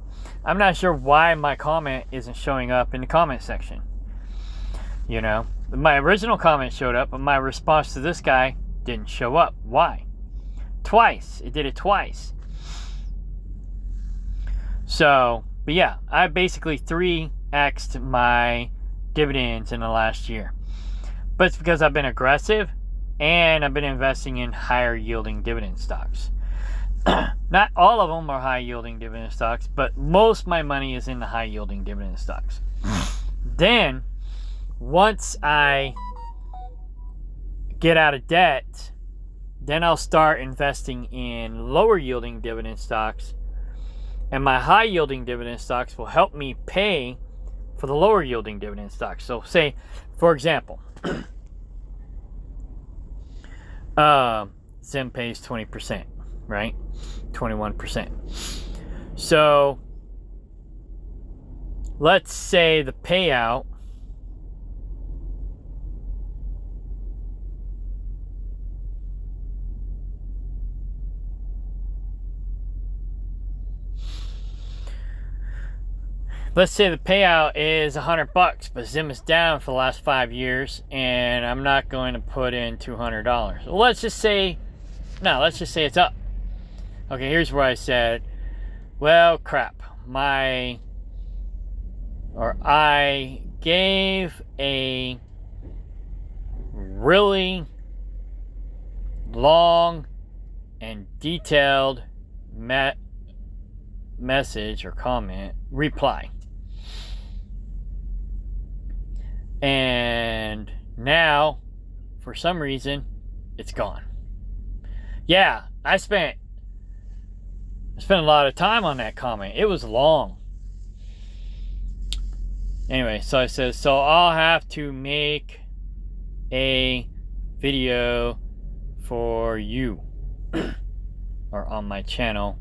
I'm not sure why my comment isn't showing up in the comment section. You know, my original comment showed up, but my response to this guy didn't show up. Why? Twice. It did it twice. So, but yeah, I basically 3x'd my dividends in the last year. But it's because I've been aggressive and I've been investing in higher yielding dividend stocks. Not all of them are high yielding dividend stocks, but most of my money is in the high yielding dividend stocks. Then, once I get out of debt, then I'll start investing in lower yielding dividend stocks, and my high yielding dividend stocks will help me pay for the lower yielding dividend stocks. So say, for example, Zim pays 20%, right? 21%. So let's say the payout is $100, but Zim is down for the last 5 years, and I'm not going to put in $200. Well, let's just say it's up. Okay, here's where I said, well, crap. I gave a really long and detailed message or comment reply. And now, for some reason, it's gone. Yeah, I spent a lot of time on that comment. It was long. Anyway, so I said, so I'll have to make a video for you, or on my channel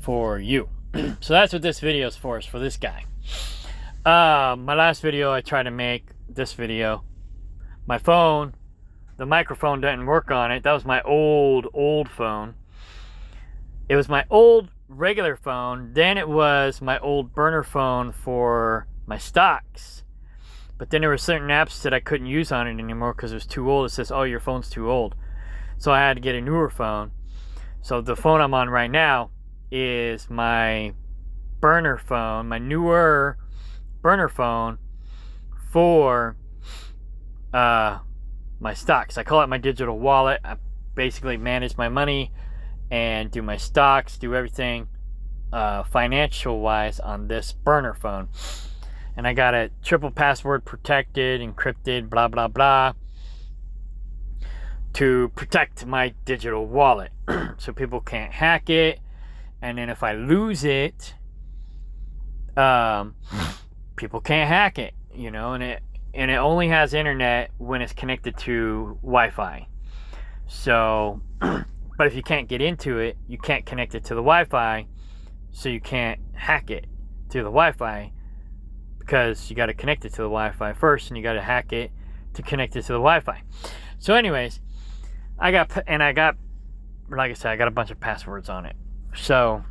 for you. So that's what this video is for this guy. My last video I tried to make, this video, my phone, the microphone didn't work on it. That was my old phone. It was my old regular phone. Then it was my old burner phone for my stocks. But then there were certain apps that I couldn't use on it anymore because it was too old. It says, oh, your phone's too old. So I had to get a newer phone. So the phone I'm on right now is my burner phone, my newer burner phone for my stocks. I call it my digital wallet. I basically manage my money and do my stocks, do everything financial wise on this burner phone. And I got it triple password protected, encrypted, blah blah blah, to protect my digital wallet so people can't hack it. And then if I lose it, people can't hack it, you know, and it only has internet when it's connected to Wi-Fi. So but if you can't get into it, you can't connect it to the Wi-Fi, so you can't hack it through the Wi-Fi, because you got to connect it to the Wi-Fi first, and you got to hack it to connect it to the Wi-Fi. So anyways, I got, like I said, I got a bunch of passwords on it. So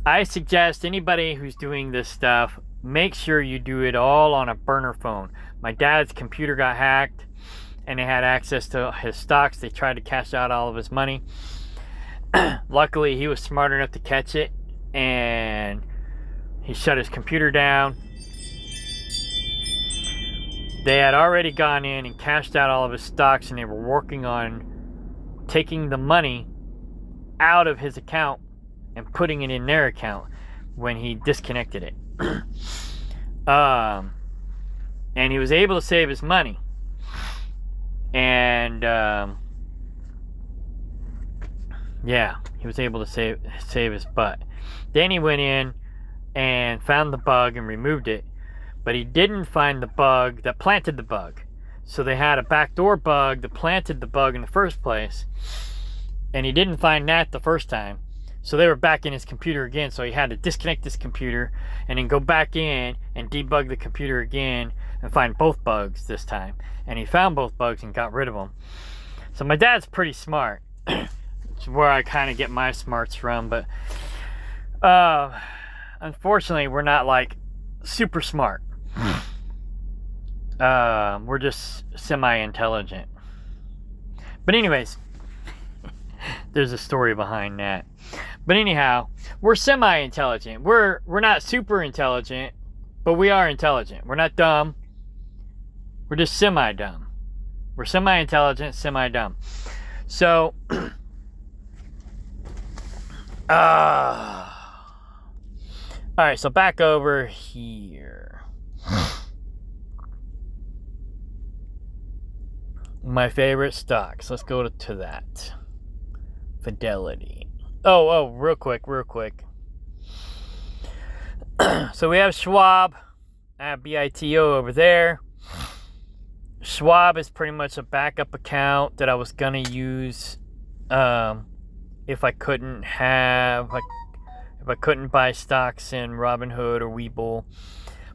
I suggest anybody who's doing this stuff, make sure you do it all on a burner phone. My dad's computer got hacked, and they had access to his stocks. They tried to cash out all of his money. Luckily, he was smart enough to catch it, and he shut his computer down. They had already gone in and cashed out all of his stocks, and they were working on taking the money out of his account and putting it in their account when he disconnected it. And he was able to save his money. And yeah, he was able to save his butt. Then he went in and found the bug and removed it, but he didn't find the bug that planted the bug. So they had a backdoor bug that planted the bug in the first place, and he didn't find that the first time. So they were back in his computer again, so he had to disconnect his computer and then go back in and debug the computer again and find both bugs this time. And he found both bugs and got rid of them. So my dad's pretty smart. It's where I kind of get my smarts from, but unfortunately we're not like super smart. We're just semi-intelligent. But anyways, there's a story behind that. But anyhow, we're semi-intelligent. We're not super intelligent, but we are intelligent. We're not dumb. We're just semi-dumb. We're semi-intelligent, semi-dumb. So, alright, so back over here. My favorite stocks. Let's go to that. Fidelity. Oh, real quick. So we have Schwab. I have BITO over there. Schwab is pretty much a backup account that I was gonna use if I couldn't buy stocks in Robinhood or Webull.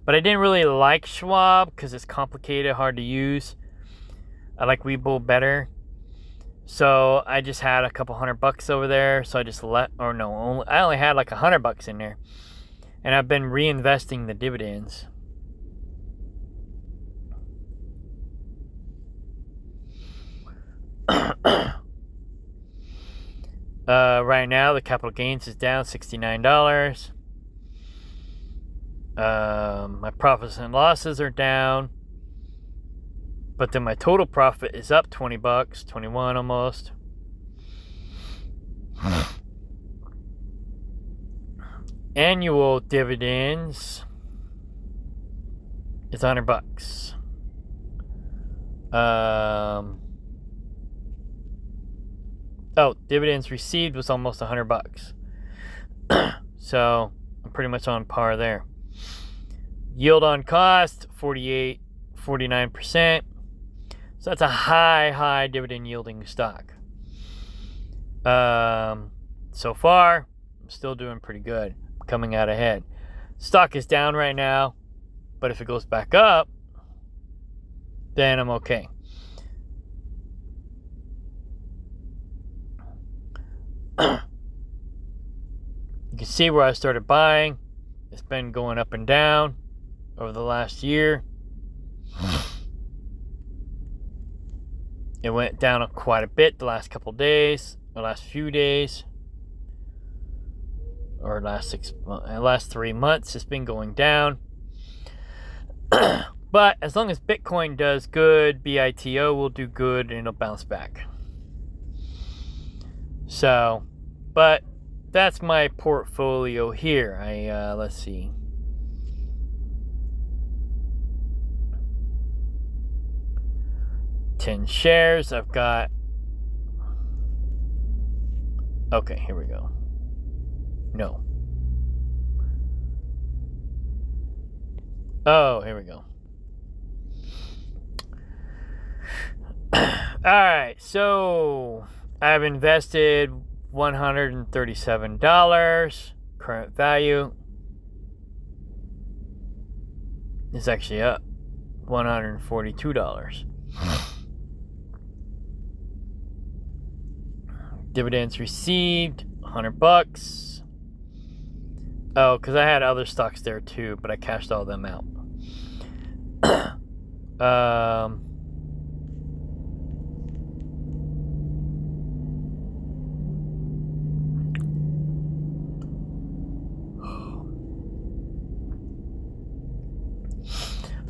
But I didn't really like Schwab because it's complicated, hard to use. I like Webull better. So I just had a couple $100 over there. So I just I only had like $100 in there. And I've been reinvesting the dividends. Right now the capital gains is down $69. My profits and losses are down. But then my total profit is up $20, 21 almost. Annual dividends is $100. Dividends received was almost $100. So I'm pretty much on par there. Yield on cost 49%. So that's a high dividend yielding stock. So far, I'm still doing pretty good. Coming out ahead. Stock is down right now, but if it goes back up, then I'm okay. You can see where I started buying. It's been going up and down over the last year. It went down quite a bit the last couple days, the last few days, or last 3 months. It's been going down. But as long as Bitcoin does good, BITO will do good and it'll bounce back. So, but that's my portfolio here. Let's see. $10 shares. I've got. Okay, here we go. No. Oh, here we go. Alright, so I've invested $137. Current value is actually up $142. Dividends received $100. Oh, because I had other stocks there too, but I cashed all them out.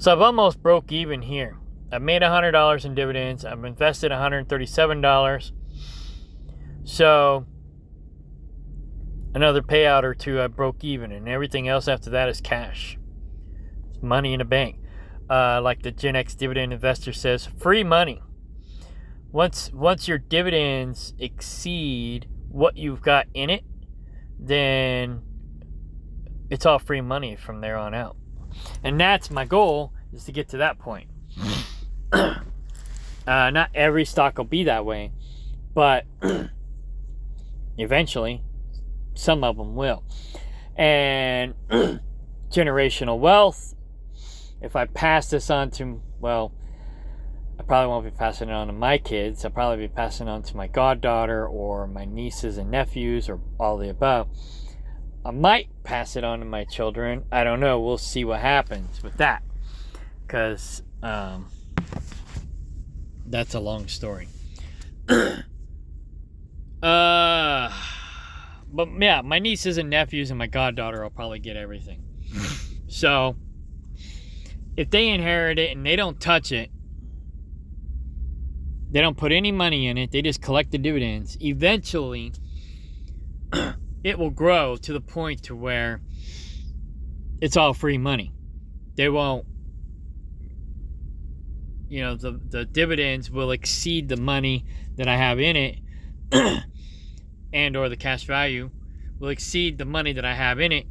So I've almost broke even here. I've made $100 in dividends. I've invested $137. So another payout or two, I broke even, and everything else after that is cash. It's money in the bank. Like the Gen X dividend investor says, free money. Once your dividends exceed what you've got in it, then it's all free money from there on out. And that's my goal, is to get to that point. Not every stock will be that way, but eventually some of them will. And generational wealth, if I pass this on to, well, I probably won't be passing it on to my kids. I'll probably be passing it on to my goddaughter or my nieces and nephews or all the above. I might pass it on to my children. I don't know. We'll see what happens with that. Because that's a long story. But yeah, my nieces and nephews and my goddaughter will probably get everything. So if they inherit it and they don't touch it, they don't put any money in it, they just collect the dividends, eventually it will grow to the point to where it's all free money. They won't, the dividends will exceed the money that I have in it, and or the cash value will exceed the money that I have in it,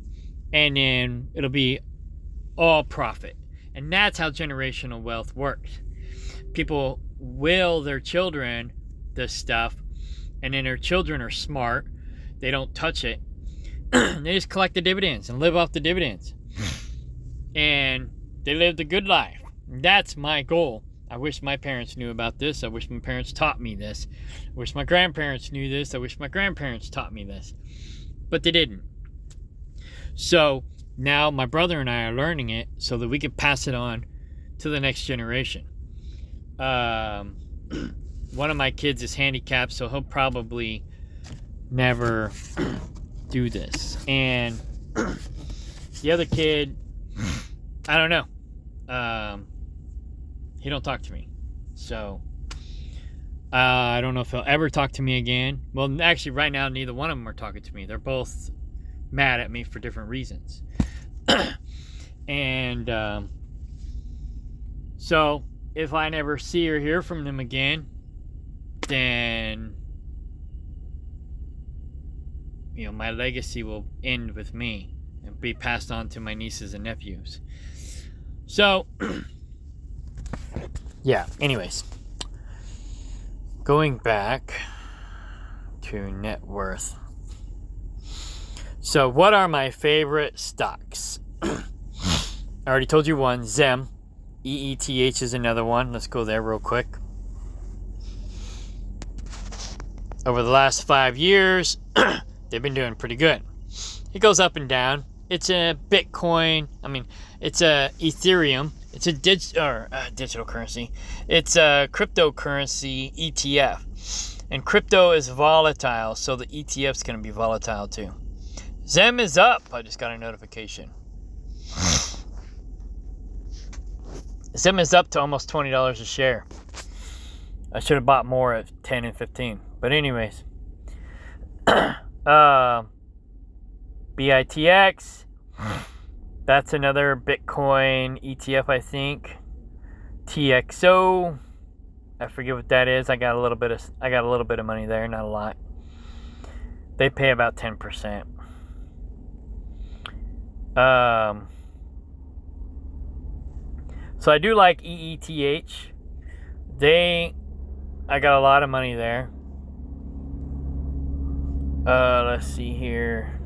and then it'll be all profit. And that's how generational wealth works. People will their children this stuff, and then their children are smart. They don't touch it. They just collect the dividends and live off the dividends. And they live the good life. That's my goal. I wish my parents knew about this. I wish my parents taught me this. I wish my grandparents knew this. I wish my grandparents taught me this. But they didn't. So now my brother and I are learning it so that we can pass it on to the next generation. One of my kids is handicapped, so he'll probably never do this. And the other kid, I don't know. He don't talk to me. So I don't know if he'll ever talk to me again. Well, actually, right now, neither one of them are talking to me. They're both mad at me for different reasons. And so if I never see or hear from them again, then my legacy will end with me and be passed on to my nieces and nephews. So yeah, anyways, going back to net worth. So what are my favorite stocks? I already told you one. Zem. EETH is another one. Let's go there real quick. Over the last 5 years, they've been doing pretty good. It goes up and down. It's a Bitcoin. It's a Ethereum. It's a digital currency. It's a cryptocurrency ETF. And crypto is volatile, so the ETF's going to be volatile too. Zem is up. I just got a notification. Zem is up to almost $20 a share. I should have bought more at 10 and 15. But anyways. BITX. That's another Bitcoin ETF, I think. TXO. I forget what that is. I got a little bit of money there, not a lot. They pay about 10%. So I do like EETH. I got a lot of money there. Let's see here.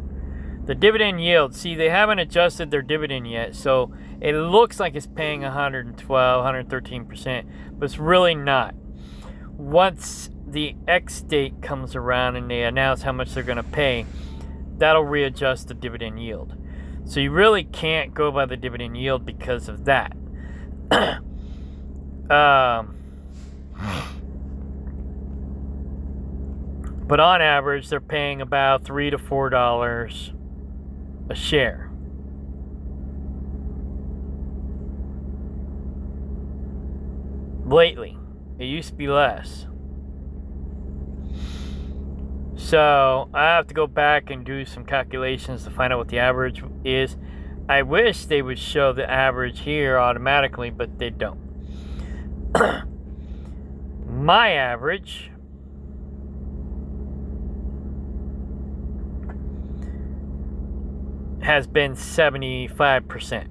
The dividend yield. See, they haven't adjusted their dividend yet, so it looks like it's paying 112, 113%, but it's really not. Once the X date comes around and they announce how much they're going to pay, that'll readjust the dividend yield. So you really can't go by the dividend yield because of that. But on average, they're paying about $3 to $4 a share. Lately, it used to be less. So I have to go back and do some calculations to find out what the average is. I wish they would show the average here automatically, but they don't. My average has been 75%.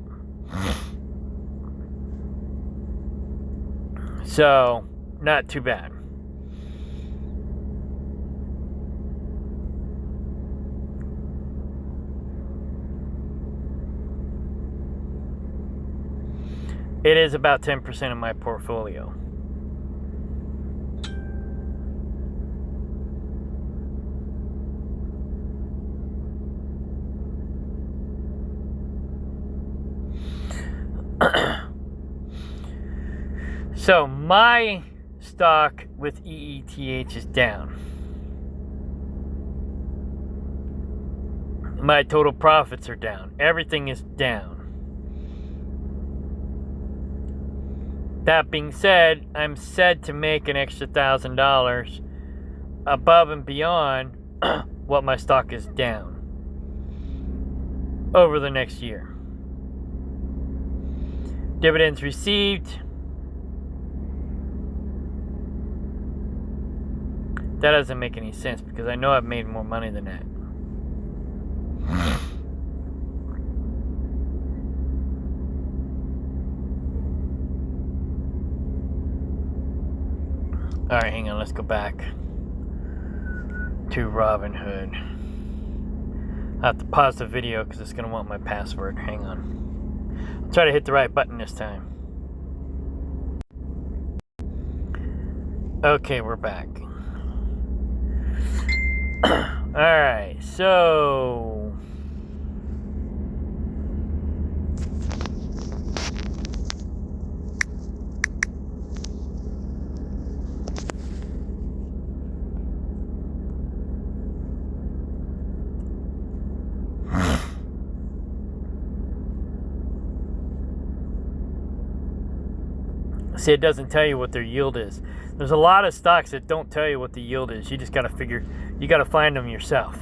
So, not too bad. It is about 10% of my portfolio. So my stock with EETH is down. My total profits are down. Everything is down. That being said, I'm said to make an extra $1,000 above and beyond what my stock is down over the next year. Dividends received. That doesn't make any sense because I know I've made more money than that. Alright, hang on, let's go back to Robinhood. I have to pause the video because it's going to want my password. Hang on. I'll try to hit the right button this time. Okay, we're back. Alright, so see, it doesn't tell you what their yield is. There's a lot of stocks that don't tell you what the yield is. You just got to figure, you got to find them yourself.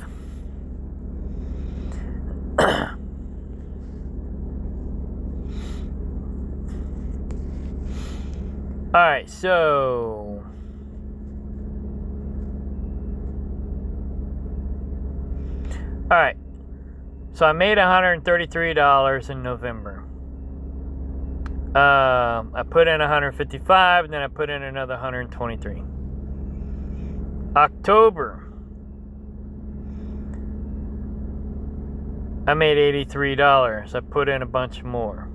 Alright, so alright. So I made $133 in November. I put in 155, and then I put in another 123. October, I made $83. I put in a bunch more.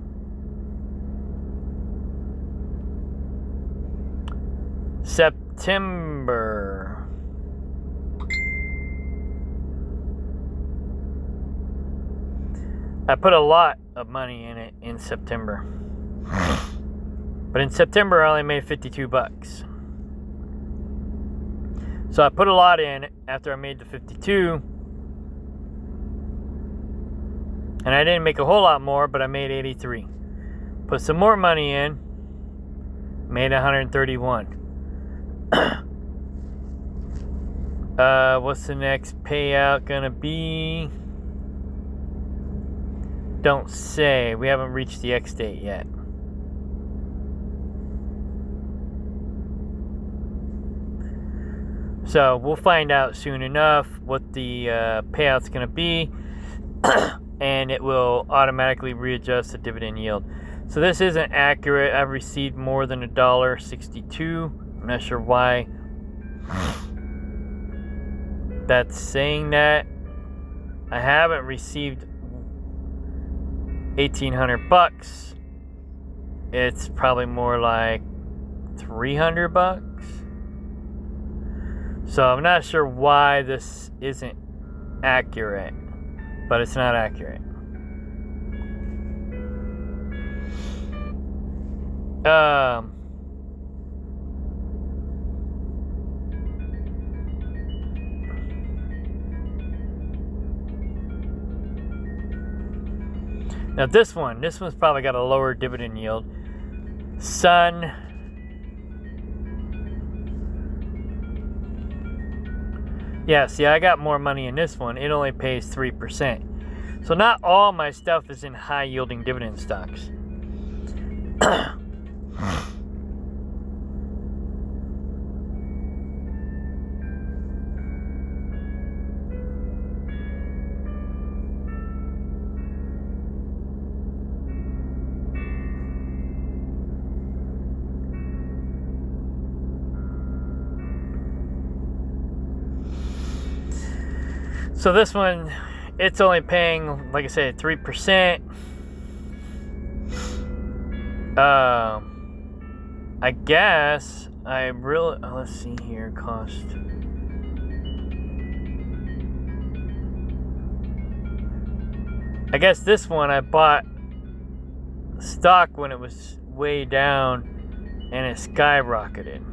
September. I put a lot of money in it in September. But in September I only made $52. So I put a lot in after I made the 52. And I didn't make a whole lot more, but I made 83. Put some more money in, made 131. What's the next payout gonna be? Don't say. We haven't reached the X date yet. So we'll find out soon enough what the payout's gonna be. And it will automatically readjust the dividend yield. So this isn't accurate. I've received more than $1.62. I'm not sure why that's saying that. I haven't received $1,800. It's probably more like $300. So I'm not sure why this isn't accurate. But it's not accurate. Now this one's probably got a lower dividend yield. Sun. Yeah, see, I got more money in this one. It only pays 3%. So not all my stuff is in high-yielding dividend stocks. So this one, it's only paying, like I said, 3%. I guess I really, let's see here, cost. I guess this one I bought stock when it was way down and it skyrocketed.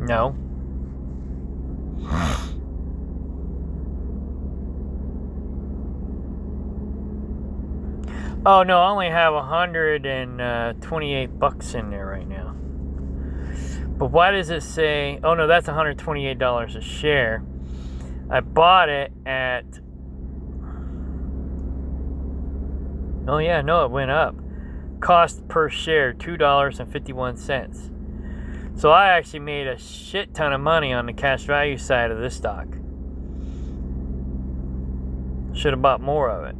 No. Oh no, I only have $128 in there right now. But why does it say? Oh no, that's $128 a share. I bought it at. Oh yeah, no, it went up. Cost per share $2.51. So I actually made a shit ton of money on the cash value side of this stock. Should have bought more of it.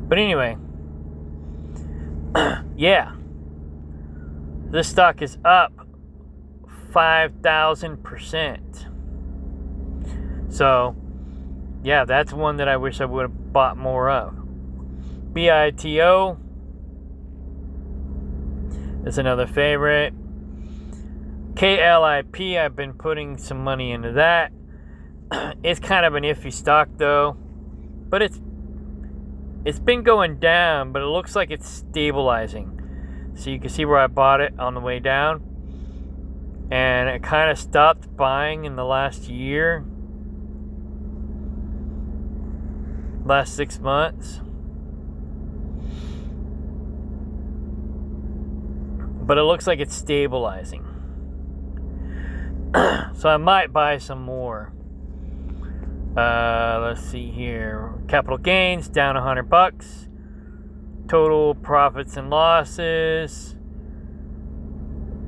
But anyway, yeah, this stock is up 5,000%. So, yeah, that's one that I wish I would have bought more of. BITO is another favorite. KLIP, I've been putting some money into that. It's kind of an iffy stock though, but it's been going down, but it looks like it's stabilizing. So you can see where I bought it on the way down, and it kind of stopped buying in the last year. Last 6 months. But it looks like it's stabilizing. So I might buy some more. Let's see here. Capital gains down $100. Total profits and losses.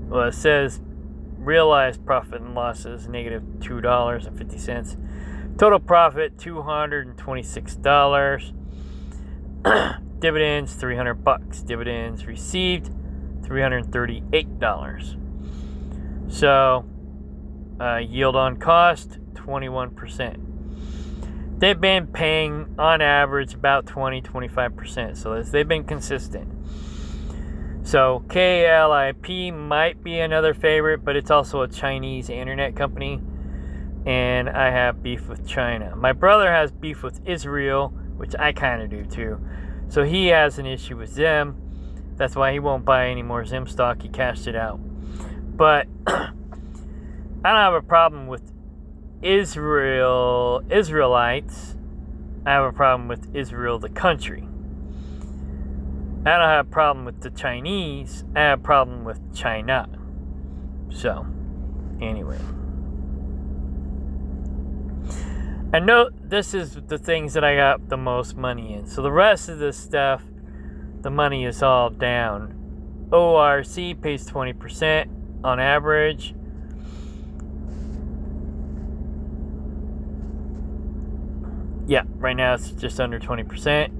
Well, it says Realized profit and losses, negative $2.50. Total profit, $226. Dividends, $300. Dividends received, $338. So, yield on cost, 21%. They've been paying on average about 20-25%. So they've been consistent. So KLIP might be another favorite, but it's also a Chinese internet company. And I have beef with China. My brother has beef with Israel, which I kind of do too. So he has an issue with Zim. That's why he won't buy any more Zim stock. He cashed it out. But I don't have a problem with Israelites. I have a problem with Israel, the country. I don't have a problem with the Chinese. I have a problem with China. So, anyway. I know this is the things that I got the most money in. So the rest of this stuff, the money is all down. ORC pays 20% on average. Yeah, right now it's just under 20%.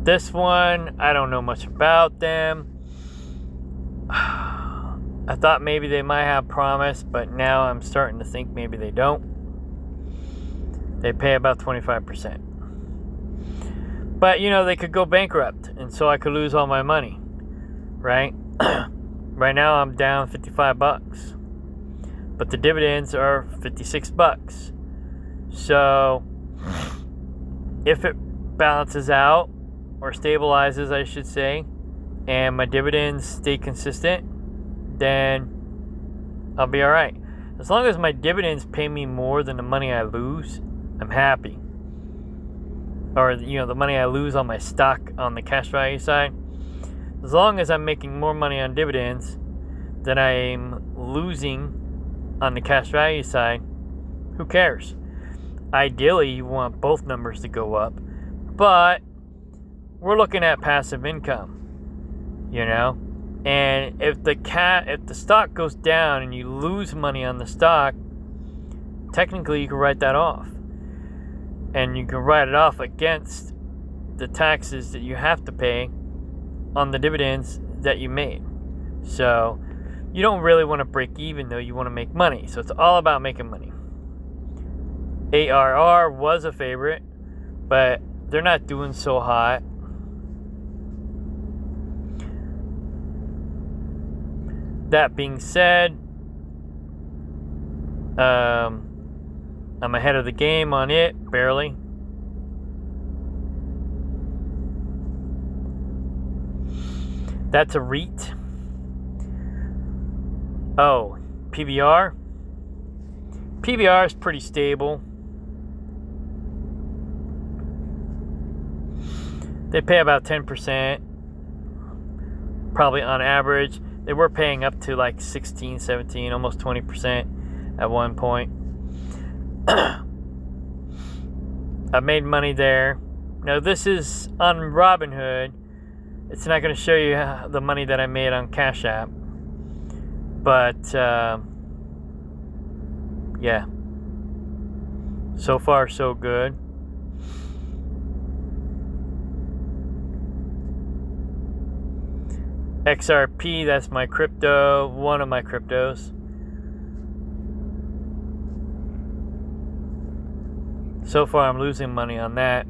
This one, I don't know much about them. I thought maybe they might have promise, but now I'm starting to think maybe they don't. They pay about 25%. But, they could go bankrupt, and so I could lose all my money, right? Right now I'm down $55. But the dividends are $56. So, if it balances out, or stabilizes, I should say, and my dividends stay consistent, then I'll be all right. As long as my dividends pay me more than the money I lose, I'm happy. Or, the money I lose on my stock on the cash value side. As long as I'm making more money on dividends than I'm losing on the cash value side, who cares? Ideally, you want both numbers to go up, but we're looking at passive income, and if the stock goes down and you lose money on the stock, technically you can write that off, and you can write it off against the taxes that you have to pay on the dividends that you made. So you don't really want to break even, though. You want to make money. So it's all about making money. ARR was a favorite, but they're not doing so hot. That being said, I'm ahead of the game on it, barely. That's a REIT. Oh, PBR. PBR is pretty stable. They pay about 10%, probably on average. They were paying up to like 16, 17, almost 20% at one point. I made money there. Now this is on Robinhood. It's not going to show you the money that I made on Cash App. But, yeah. So far, so good. XRP, that's my crypto, one of my cryptos. So far, I'm losing money on that.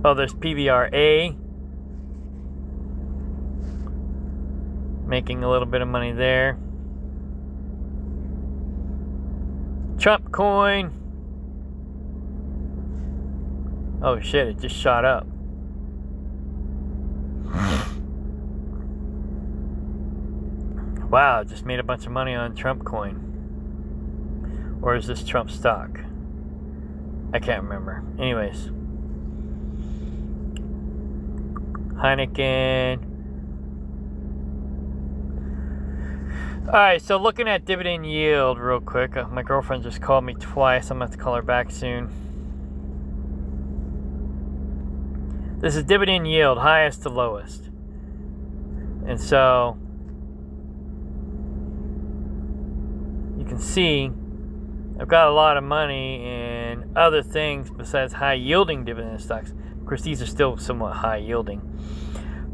Oh, there's PBRA. Making a little bit of money there. Trump coin. Oh shit, it just shot up. Wow, just made a bunch of money on Trump coin. Or is this Trump stock? I can't remember. Anyways. Heineken. Alright, so looking at dividend yield real quick. My girlfriend just called me twice. I'm going to have to call her back soon. This is dividend yield, highest to lowest. And so you can see I've got a lot of money in other things besides high yielding dividend stocks. Of course, these are still somewhat high yielding.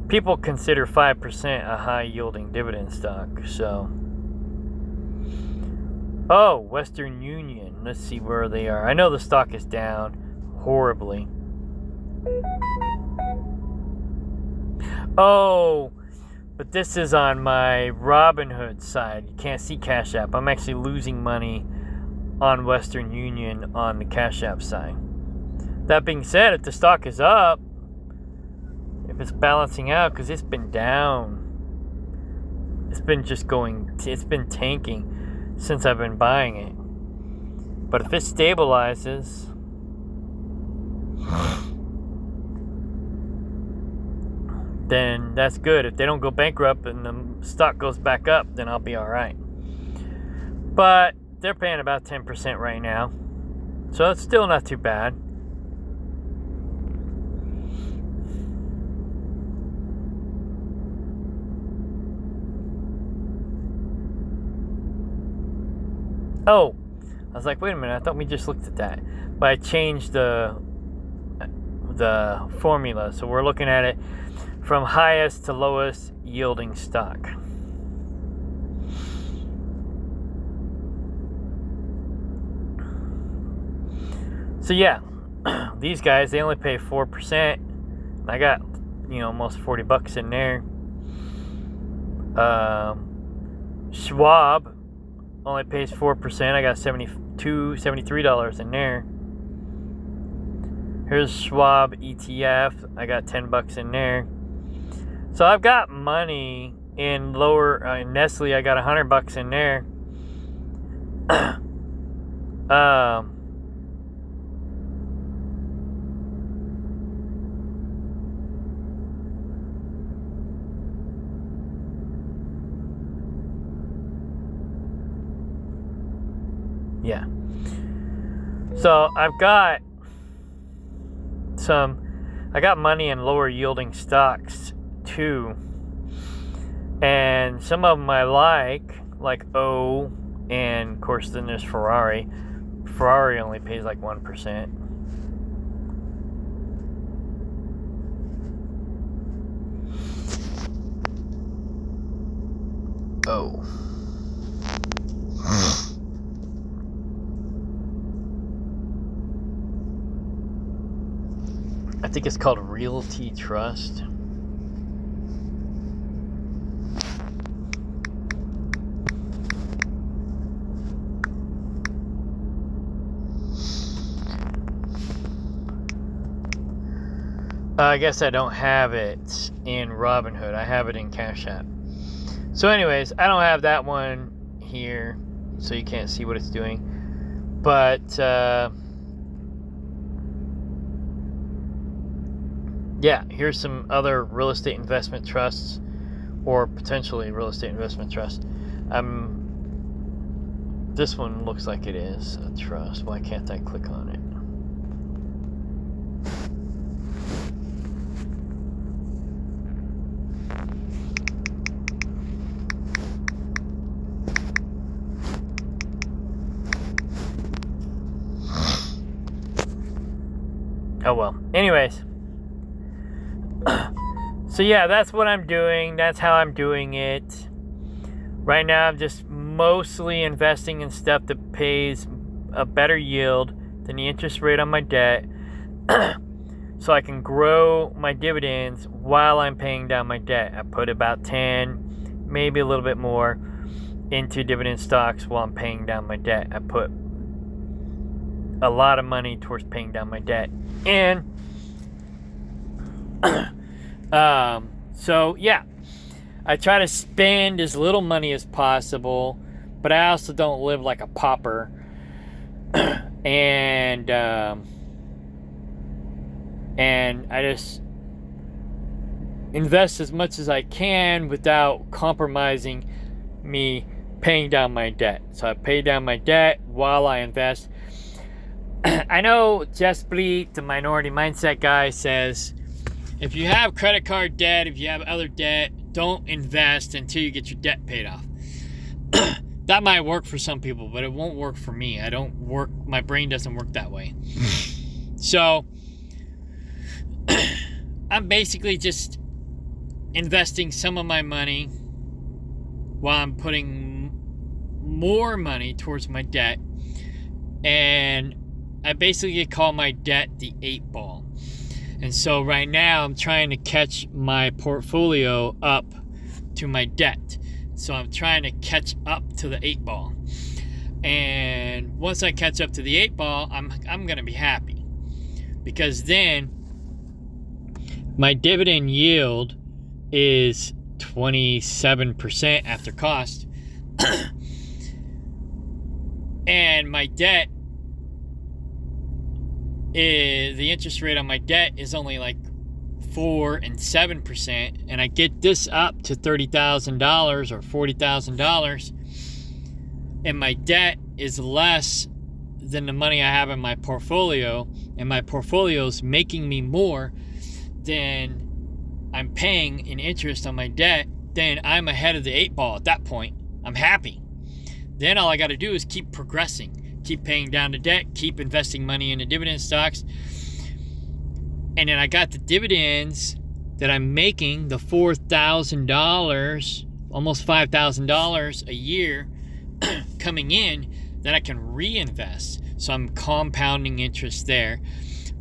People consider 5% a high yielding dividend stock. So, oh, Western Union. Let's see where they are. I know the stock is down horribly. Oh, but this is on my Robinhood side. You can't see Cash App. I'm actually losing money on Western Union on the Cash App side. That being said, if the stock is up, if it's balancing out, because it's been down, it's been it's been tanking since I've been buying it. But if it stabilizes, then that's good. If they don't go bankrupt and the stock goes back up, then I'll be all right. But they're paying about 10% right now, so it's still not too bad. Oh, I was like, wait a minute, I thought we just looked at that. But I changed the formula, so we're looking at it from highest to lowest yielding stock. So yeah, these guys, they only pay 4%. I got, almost $40 in there. Schwab only pays 4%. I got $73 in there. Here's Schwab ETF. I got $10 in there. So I've got money in lower in Nestle. I got $100 in there. Yeah. So I've got I got money in lower yielding stocks too. And some of them I like O, and of course then there's Ferrari. Ferrari only pays like 1%. Oh. I think it's called Realty Trust. I guess I don't have it in Robinhood. I have it in Cash App. So anyways, I don't have that one here, so you can't see what it's doing. But yeah, here's some other real estate investment trusts, or potentially real estate investment trusts. This one looks like it is a trust. Why can't I click on it? Oh well. Anyways. So yeah, that's what I'm doing. That's how I'm doing it. Right now I'm just mostly investing in stuff that pays a better yield than the interest rate on my debt. So I can grow my dividends while I'm paying down my debt. I put about 10, maybe a little bit more, into dividend stocks while I'm paying down my debt. I put a lot of money towards paying down my debt. And so yeah, I try to spend as little money as possible, but I also don't live like a pauper. And I just invest as much as I can without compromising me paying down my debt. So I pay down my debt while I invest. I know Jess Bleet, the Minority Mindset guy, says if you have credit card debt, if you have other debt, don't invest until you get your debt paid off. That might work for some people, but it won't work for me. My brain doesn't work that way. So I'm basically just investing some of my money while I'm putting more money towards my debt. And I basically call my debt the 8 ball. And so right now I'm trying to catch my portfolio up to my debt. So I'm trying to catch up to the 8 ball. And once I catch up to the 8 ball, I'm going to be happy. Because then my dividend yield is 27% after cost. And my debt the interest rate on my debt is only like 4 and 7%, and I get this up to $30,000 or $40,000, and my debt is less than the money I have in my portfolio, and my portfolio is making me more than I'm paying in interest on my debt, then I'm ahead of the 8 ball at that point. I'm happy. Then all I got to do is keep progressing, keep paying down the debt, keep investing money into dividend stocks. And then I got the dividends that I'm making, the $4,000, almost $5,000 a year coming in that I can reinvest. So I'm compounding interest there,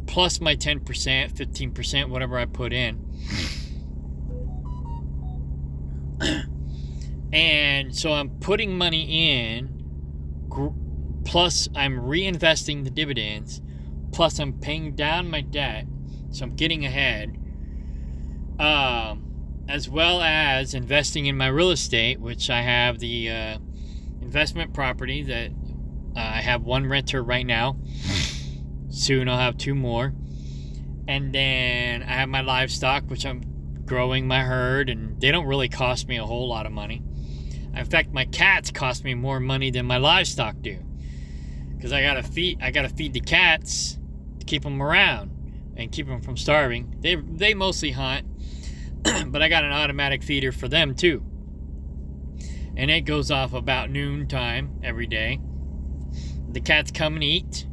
plus my 10%, 15%, whatever I put in. And so I'm putting money in, plus I'm reinvesting the dividends, plus I'm paying down my debt. So I'm getting ahead, as well as investing in my real estate, which I have the investment property that I have 1 renter right now. Soon I'll have 2 more. And then I have my livestock, which I'm growing my herd, and they don't really cost me a whole lot of money. In fact, my cats cost me more money than my livestock do, because I gotta feed the cats to keep them around and keep them from starving. They mostly hunt, but I got an automatic feeder for them too. And it goes off about noon time every day. The cats come and eat,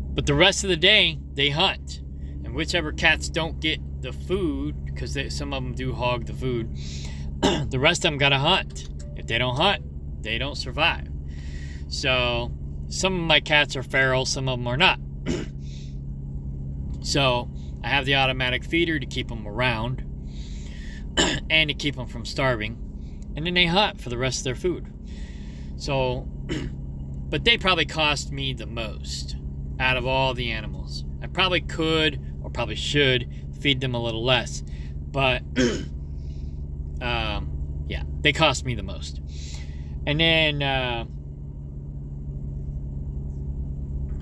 but the rest of the day they hunt. And whichever cats don't get the food, because some of them do hog the food, the rest of them gotta hunt. If they don't hunt, they don't survive. So some of my cats are feral, some of them are not. So I have the automatic feeder to keep them around and to keep them from starving. And then they hunt for the rest of their food. So, but they probably cost me the most out of all the animals. I probably could, or probably should, feed them a little less. But, yeah, they cost me the most. And then,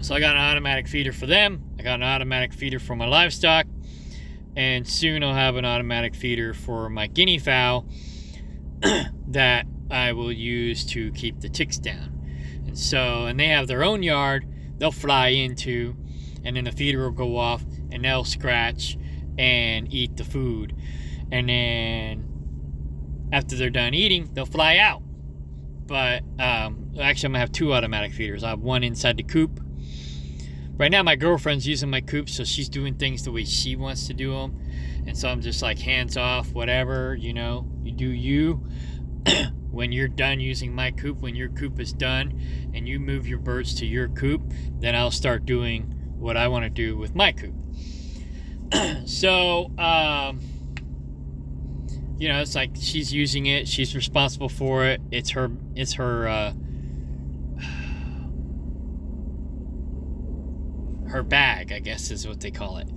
so I got an automatic feeder for them. I got an automatic feeder for my livestock. And soon I'll have an automatic feeder for my guinea fowl that I will use to keep the ticks down. And they have their own yard they'll fly into, and then the feeder will go off and they'll scratch and eat the food. And then after they're done eating, they'll fly out. But actually I'm gonna have 2 automatic feeders. I have one inside the coop. Right now my girlfriend's using my coop, so she's doing things the way she wants to do them. And so I'm just like, hands off, whatever, you do you. When you're done using my coop, when your coop is done and you move your birds to your coop, then I'll start doing what I want to do with my coop. So, it's like she's using it, she's responsible for it. It's her her bag, I guess is what they call it.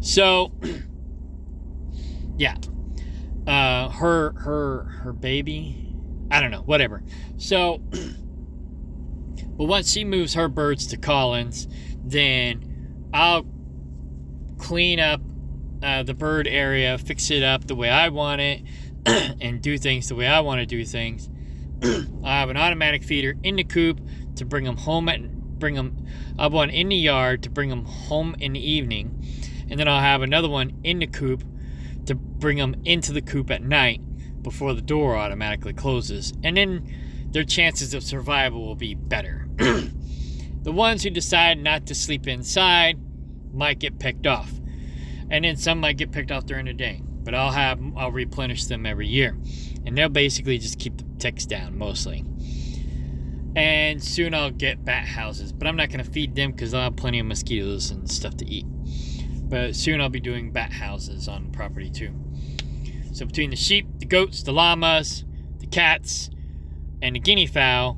So, yeah. Her baby, I don't know, whatever. So, but once she moves her birds to Collins, then I'll clean up the bird area, fix it up the way I want it, and do things the way I want to do things. I have an automatic feeder in the coop to bring them home I have one in the yard to bring them home in the evening, and then I'll have another one in the coop to bring them into the coop at night before the door automatically closes, and then their chances of survival will be better. The ones who decide not to sleep inside might get picked off, and then some might get picked off during the day, but I'll replenish them every year, and they'll basically just keep the ticks down mostly. And soon I'll get bat houses, but I'm not going to feed them because I'll have plenty of mosquitoes and stuff to eat. But soon I'll be doing bat houses on the property too. So between the sheep, the goats, the llamas, the cats, and the guinea fowl,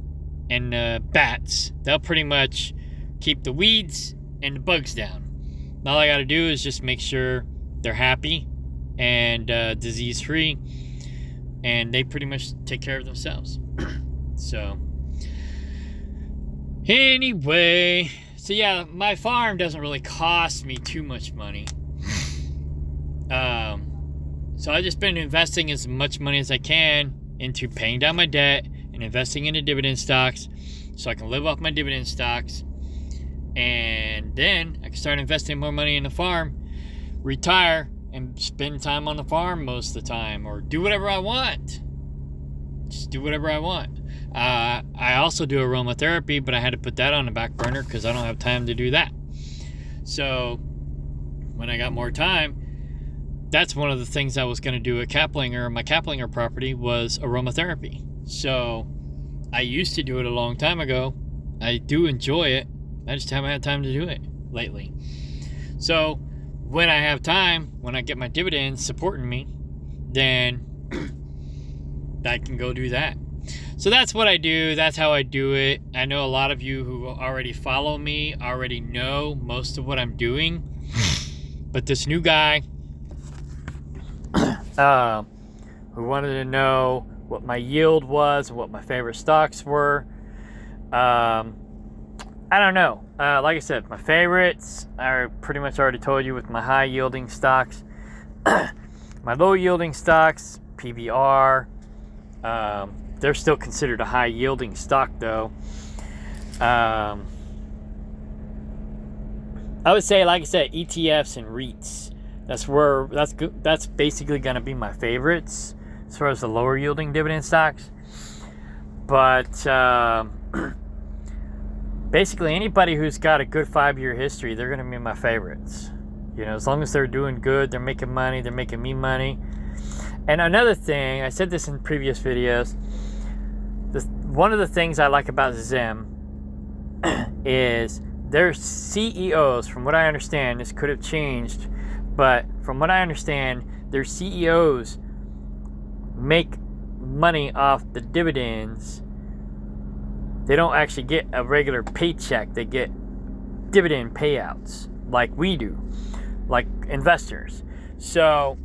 and the bats, they'll pretty much keep the weeds and the bugs down. All I got to do is just make sure they're happy and disease free, and they pretty much take care of themselves. So anyway, so yeah, my farm doesn't really cost me too much money. So I've just been investing as much money as I can into paying down my debt and investing into dividend stocks so I can live off my dividend stocks. And then I can start investing more money in the farm, retire, and spend time on the farm most of the time, or do whatever I want. Just do whatever I want. I also do aromatherapy, but I had to put that on the back burner because I don't have time to do that. So when I got more time, that's one of the things I was going to do at Kaplinger. My Kaplinger property was aromatherapy. So I used to do it a long time ago. I do enjoy it. I just haven't had time to do it lately. So when I have time, when I get my dividends supporting me, then I can go do that. So that's what I do. That's how I do it. I know a lot of you who already follow me already know most of what I'm doing. But this new guy who wanted to know what my yield was and what my favorite stocks were, I don't know. Like I said, my favorites, I pretty much already told you with my high yielding stocks. My low yielding stocks, PBR, they're still considered a high yielding stock though. I would say, like I said, ETFs and REITs. That's basically going to be my favorites as far as the lower yielding dividend stocks. But basically anybody who's got a good 5-year history, they're going to be my favorites. You know, as long as they're doing good, they're making money, they're making me money. And another thing, I said this in previous videos, one of the things I like about Zim is their CEOs, from what I understand, this could have changed, but from what I understand, their CEOs make money off the dividends. They don't actually get a regular paycheck. They get dividend payouts like we do, like investors. So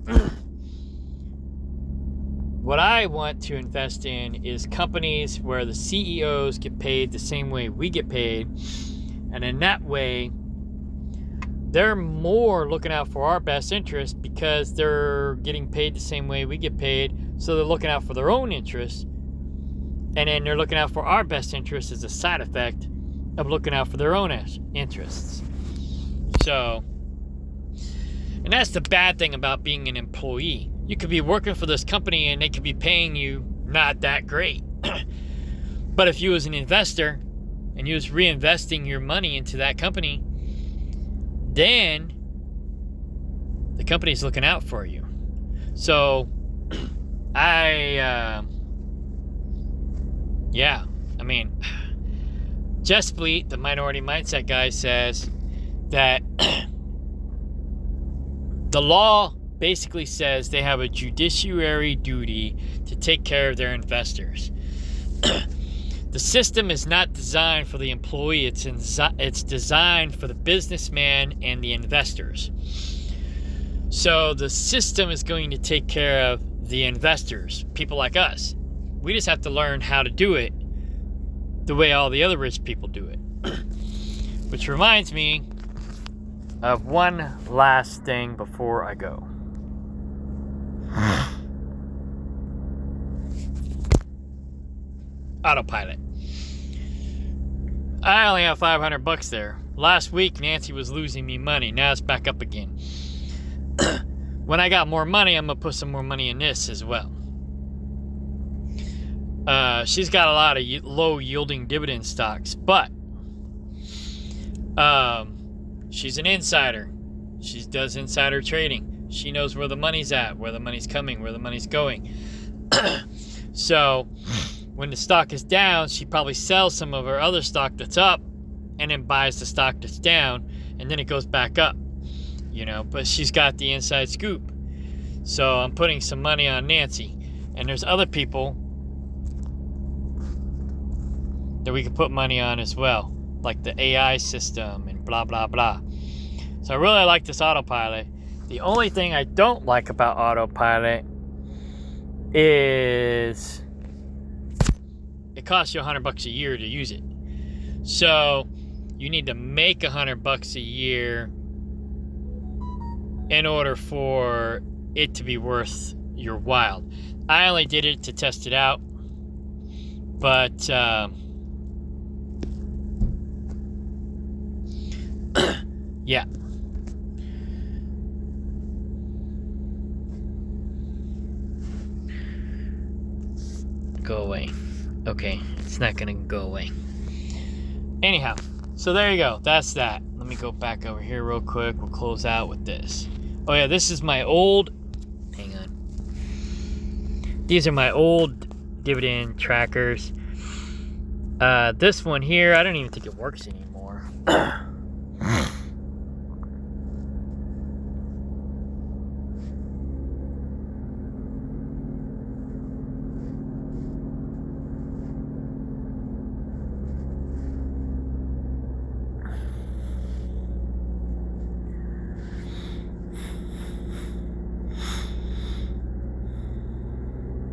what I want to invest in is companies where the CEOs get paid the same way we get paid. And in that way, they're more looking out for our best interest because they're getting paid the same way we get paid. So they're looking out for their own interests. And then they're looking out for our best interest as a side effect of looking out for their own interests. So, and that's the bad thing about being an employee. You could be working for this company and they could be paying you not that great. But if you was an investor and you was reinvesting your money into that company, then the company's looking out for you. So Just Fleet, the Minority Mindset guy, says that the law basically says they have a judiciary duty to take care of their investors. The system is not designed for the employee. It's designed for the businessman and the investors. So the system is going to take care of the investors, people like us. We just have to learn how to do it the way all the other rich people do it. Which reminds me of one last thing before I go. Autopilot. I only have $500 there. Last week, Nancy was losing me money. Now it's back up again. when I got more money, I'm going to put some more money in this as well. She's got a lot of low yielding dividend stocks, but she's an insider. She does insider trading. She knows where the money's at, where the money's coming, where the money's going. So when the stock is down, she probably sells some of her other stock that's up and then buys the stock that's down, and then it goes back up, you know, but she's got the inside scoop. So I'm putting some money on Nancy, and there's other people that we could put money on as well, like the AI system and blah blah blah. So I really like this autopilot. The only thing I don't like about autopilot is it costs you $100 a year to use it. So you need to make $100 a year in order for it to be worth your while. I only did it to test it out, but yeah. Go away. Okay, it's not gonna go away. Anyhow, so there you go. That's that. Let me go back over here real quick. We'll close out with this. Oh yeah, this is my old... Hang on. These are my old dividend trackers. This one here, I don't even think it works anymore.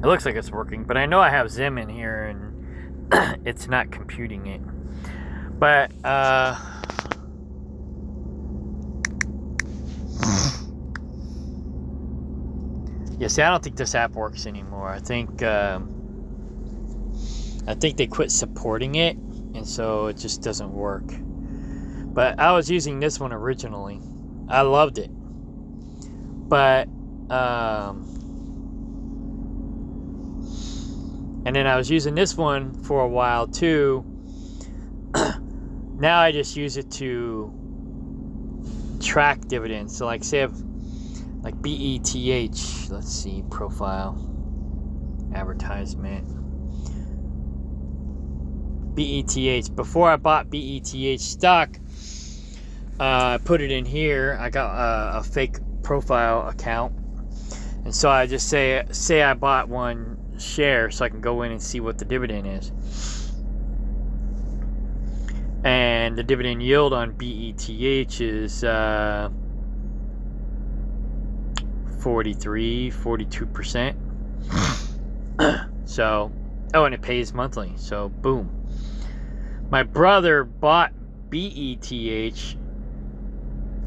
It looks like it's working, but I know I have Zim in here and it's not computing it. But, yeah, see, I don't think this app works anymore. I think they quit supporting it, and so it just doesn't work. But I was using this one originally. I loved it. But, and then I was using this one for a while too. Now I just use it to track dividends. So like say I have like BETH. Let's see, profile, advertisement. BETH. Before I bought BETH stock, I put it in here. I got a fake profile account. And so I just say I bought one share so I can go in and see what the dividend is. And the dividend yield on BETH is 42%. So, oh, and it pays monthly. So, boom. My brother bought BETH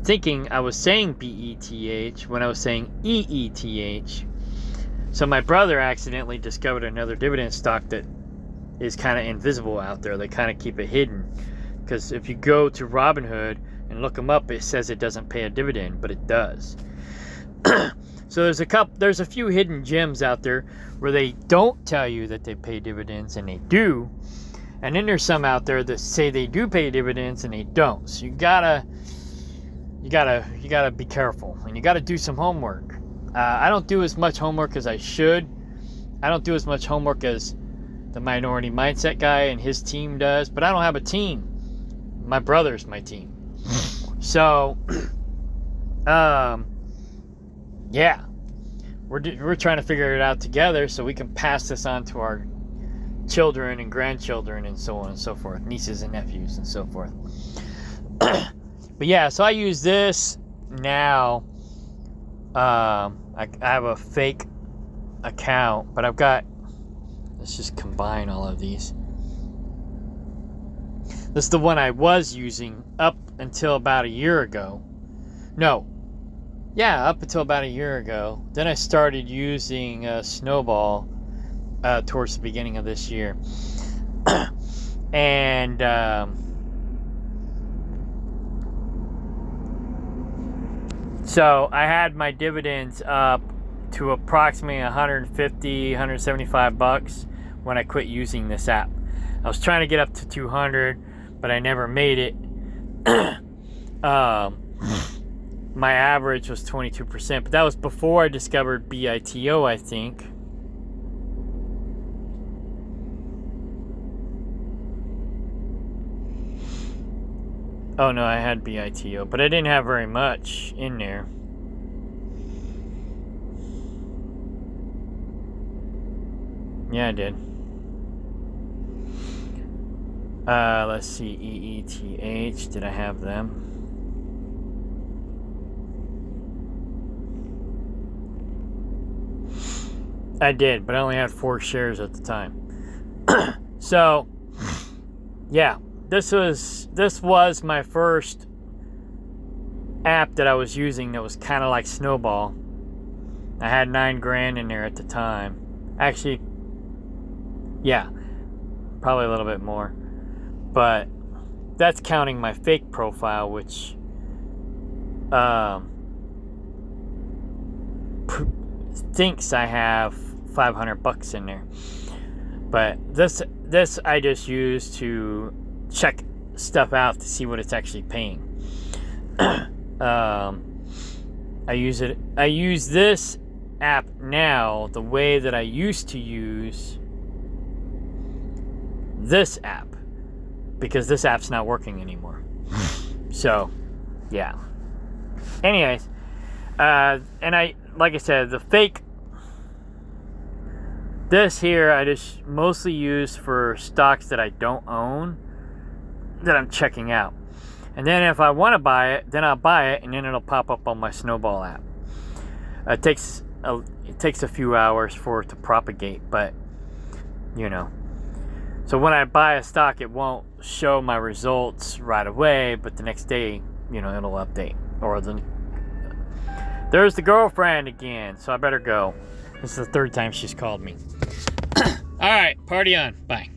thinking I was saying BETH when I was saying EETH. So my brother accidentally discovered another dividend stock that is kind of invisible out there. They kind of keep it hidden. Because if you go to Robinhood and look them up, it says it doesn't pay a dividend, but it does. So there's a few hidden gems out there where they don't tell you that they pay dividends, and they do. And then there's some out there that say they do pay dividends and they don't. So you gotta be careful, and you gotta do some homework. I don't do as much homework as I should. I don't do as much homework as the Minority Mindset guy and his team does, but I don't have a team. My brother's my team. So, yeah, we're trying to figure it out together so we can pass this on to our children and grandchildren and so on and so forth, nieces and nephews and so forth. But yeah, so I use this now. I have a fake account, but I've got, let's just combine all of these. This is the one I was using up until about a year ago. No. Yeah, up until about a year ago. Then I started using Snowball towards the beginning of this year. And So I had my dividends up to approximately 150, 175 bucks when I quit using this app. I was trying to get up to 200, but I never made it. My average was 22%, but that was before I discovered BITO, I think. Oh no, I had BITO, but I didn't have very much in there. Yeah, I did. Let's see, EETH, did I have them? I did, but I only had 4 shares at the time. So, yeah, this was my first app that I was using that was kind of like Snowball. I had 9 grand in there at the time. Actually, yeah, probably a little bit more. But that's counting my fake profile, which thinks I have 500 bucks in there. But this I just use to check stuff out to see what it's actually paying. I use this app now the way that I used to use this app, because this app's not working anymore. So, yeah. Anyways, and like I said, the fake, this here I just mostly use for stocks that I don't own, that I'm checking out. And then if I want to buy it, then I'll buy it, and then it'll pop up on my Snowball app. It takes a few hours for it to propagate, but you know. So when I buy a stock, it won't show my results right away, but the next day, it'll update. There's the girlfriend again, so I better go. This is the 3rd time she's called me. All right, party on. Bye.